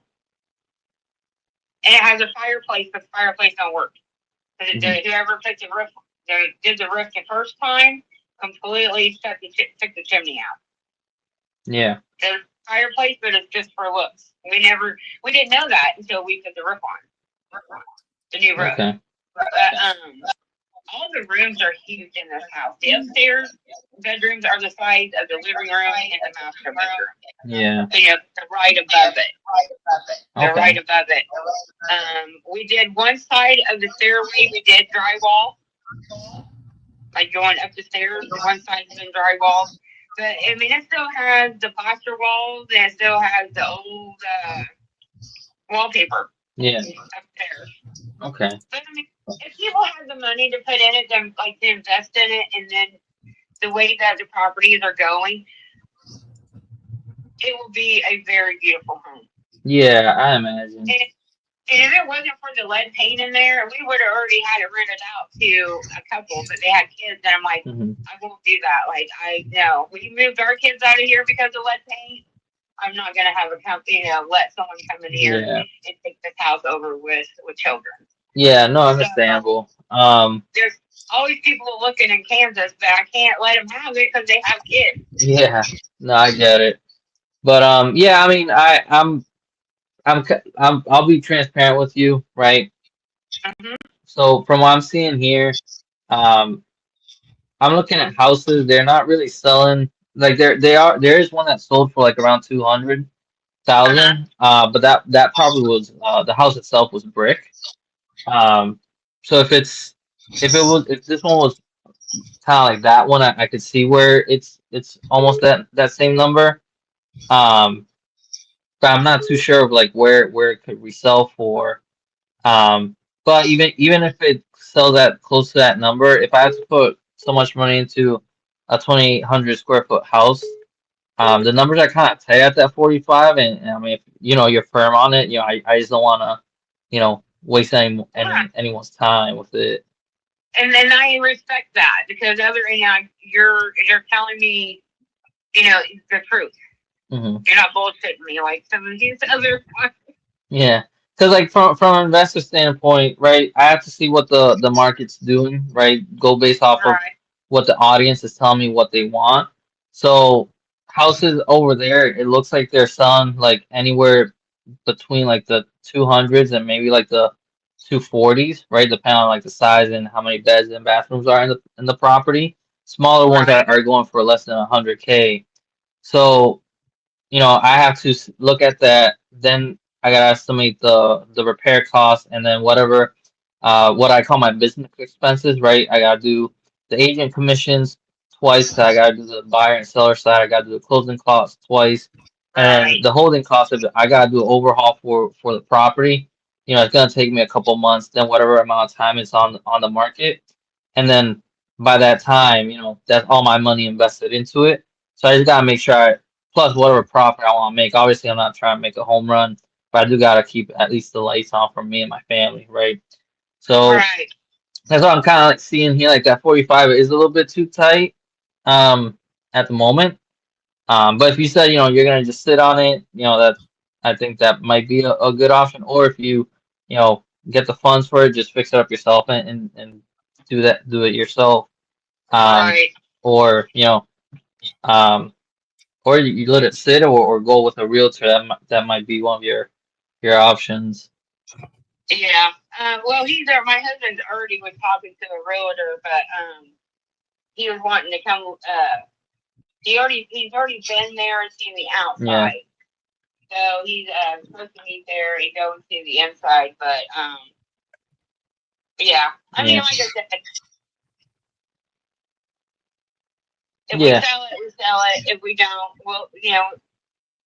And it has a fireplace, but the fireplace don't work. Whoever put the roof, did the roof the first time, completely took the chimney out. Yeah. There's a fireplace, but it's just for looks. We didn't know that until we put the roof on. The new roof. Okay. All the rooms are huge in this house. The upstairs bedrooms are the size of the living room and the master bedroom. Yeah. You know, they're right above it. They're right above it. We did one side of the stairway, we did drywall. Like going up the stairs, one side has been drywall. But I mean, it still has the plaster walls and it still has the old wallpaper. Yeah. Upstairs. Okay. But I mean, if people have the money to put in it, then like to invest in it, and then the way that the properties are going, it will be a very beautiful home. Yeah, I imagine. And if it wasn't for the lead paint in there, we would have already had it rented out to a couple, but they had kids, and I'm like, I won't do that. Like, we moved our kids out of here because of lead paint. I'm not gonna have a company, let someone come in here and take this house over with children. Yeah, no, understandable. There's always people looking in Kansas, but I can't let them have it because they have kids. Yeah, no, I get it. But yeah, I mean, I'll be transparent with you, right? So from what I'm seeing here, I'm looking at houses. They're not really selling. Like there is one that sold for like around 200,000. But that probably was the house itself was brick. So if this one was kind of like that one, I could see where it's almost that same number. But I'm not too sure of like where it could resell for. But even if it sells at close to that number, if I had to put so much money into a 2,800 square foot house, the numbers are kind of tight at that 45, and I mean, if you're firm on it, I just don't want to, waste anyone's time with it. And then I respect that because you're telling me, the truth. You're not bullshitting me like some of these other ones. Yeah, because like from an investor standpoint, right? I have to see what the market's doing, right? Go based off of what the audience is telling me what they want. So houses over there, it looks like they're selling like anywhere between like the 200s and maybe like the 240s, right? Depending on like the size and how many beds and bathrooms are in the property. Smaller ones are going for less than 100K. So, you know, I have to look at that. Then I gotta estimate the repair costs, and then whatever what I call my business expenses, right? I gotta do the agent commissions twice. 'Cause I gotta do the buyer and seller side. I gotta do the closing costs twice, and the holding cost of it. I gotta do an overhaul for the property. You know, it's gonna take me a couple months. Then whatever amount of time it's on the market, and then by that time, you know, that's all my money invested into it. So I just gotta make sure plus whatever profit I want to make. Obviously, I'm not trying to make a home run, but I do gotta keep at least the lights on for me and my family, right? So Right. that's what I'm kind of like seeing here. Like that 45 is a little bit too tight, at the moment. But if you said, you know, you're gonna just sit on it, you know, that I think that might be a good option. Or if you know, get the funds for it, just fix it up yourself and do it yourself. Right. Or you know, or you let it sit, or go with a realtor. That might be one of your options. Yeah. Well, my husband's already was talking to a realtor, but he was wanting to come. He's already been there and seen the outside. So he's supposed to meet there and go and see the inside. But yeah. I mean, like I said, if we sell it, we sell it. If we don't,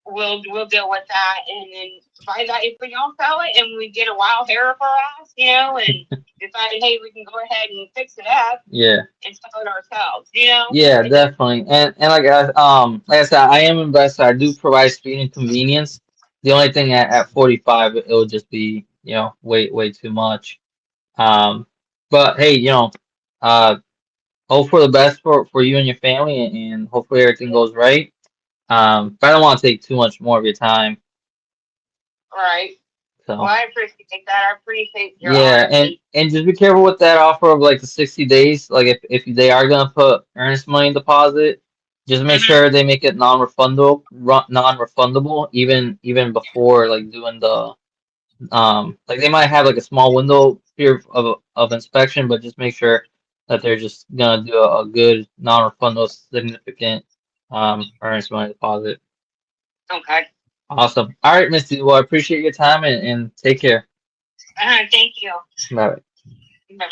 we'll deal with that. And then by that, if we don't sell it and we get a wild hair for us, you know, and decide, hey, we can go ahead and fix it up. Yeah. And sell it ourselves, you know. Yeah, definitely. And like I said, I am invested. I do provide speed and convenience. The only thing at 45, it will just be, you know, way too much. But hey, you know, hope for the best for you and your family, and hopefully everything goes right. But I don't want to take too much more of your time. Right. So well, I appreciate that. I appreciate your and just be careful with that offer of like the 60 days. Like if they are gonna put earnest money deposit, just make sure they make it non-refundable, even before like doing the like they might have like a small window here of inspection, but just make sure that they're just gonna do a good non-refundable significant earnest money deposit. Okay. Awesome. All right, Misty. Well, I appreciate your time and take care. Thank you. Bye. Bye.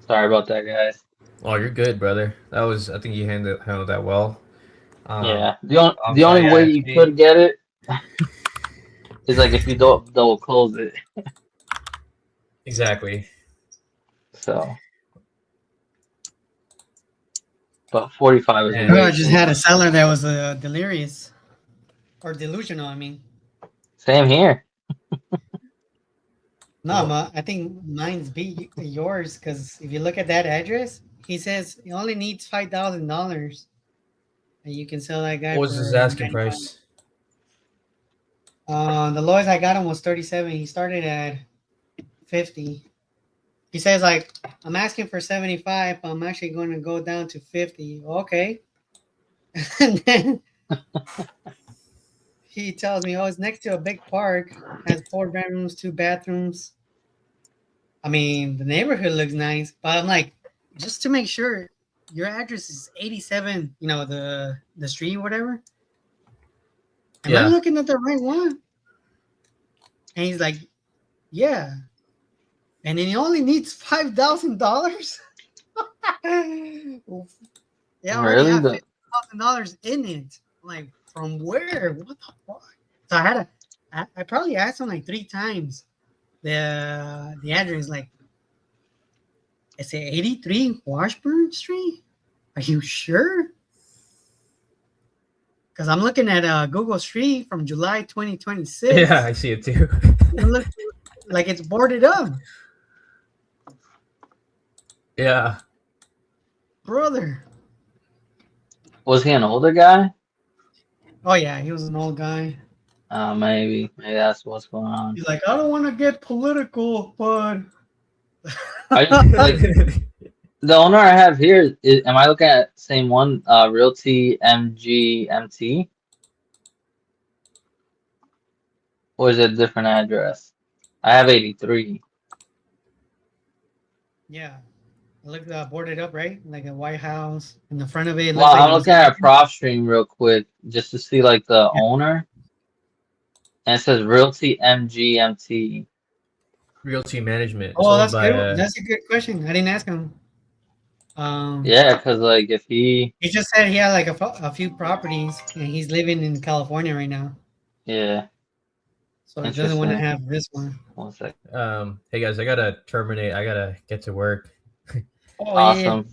Sorry about that, guys. Oh, you're good, brother. I think you handled that well. Yeah. The only way you could get it is like if you don't double close it. Exactly. So. But 45 is. I just had a seller that was delirious or delusional. I mean. Same here. No, I think mine's beat yours because if you look at that address, he says he only needs $5,000, and you can sell that guy. What was his asking price? The lowest I got him was 37. He started at 50. He says like, I'm asking for 75, but I'm actually going to go down to 50. Okay. And then he tells me, oh, it's next to a big park, has 4 bedrooms, 2 bathrooms. I mean, the neighborhood looks nice, but I'm like, just to make sure your address is 87, you know, the street or whatever. Am I looking at the right one? And he's like, yeah. And then he only needs $5,000. Yeah, really? $5,000 in it. Like, from where? What the fuck? So I probably asked him like 3 times. The address, like, is it 83 Washburn Street? Are you sure? Because I'm looking at Google Street from July 2026. Yeah, I see it too. It looks like it's boarded up. Yeah. Brother. Was he an older guy? Oh, yeah, he was an old guy. Maybe that's what's going on. He's like, I don't want to get political, but... Like, the owner I have here, am I looking at the same one? Realty MGMT? Or is it a different address? I have 83. Yeah. Look, boarded up, right? Like a White House in the front of it. Well, looks like I'm it was- looking at a prop stream real quick just to see like the Yeah. owner. And it says Realty MGMT. Realty Management. Oh, It's that's owned by, good. That's a good question. I didn't ask him. Yeah, because like if he, He just said he had like a few properties and he's living in California right now. yeah, So he doesn't want to Interesting. have this one. 1 sec. hey guys, I gotta terminate. I gotta get to work. Oh, Awesome.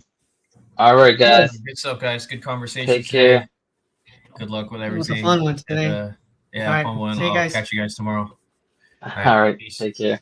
All right, guys. Good stuff, guys. Good conversation. Take care. Good luck with It was everything. a fun one today. And, yeah, All right, fun one. see you I'll guys. catch you guys tomorrow. All right. Peace. Take care.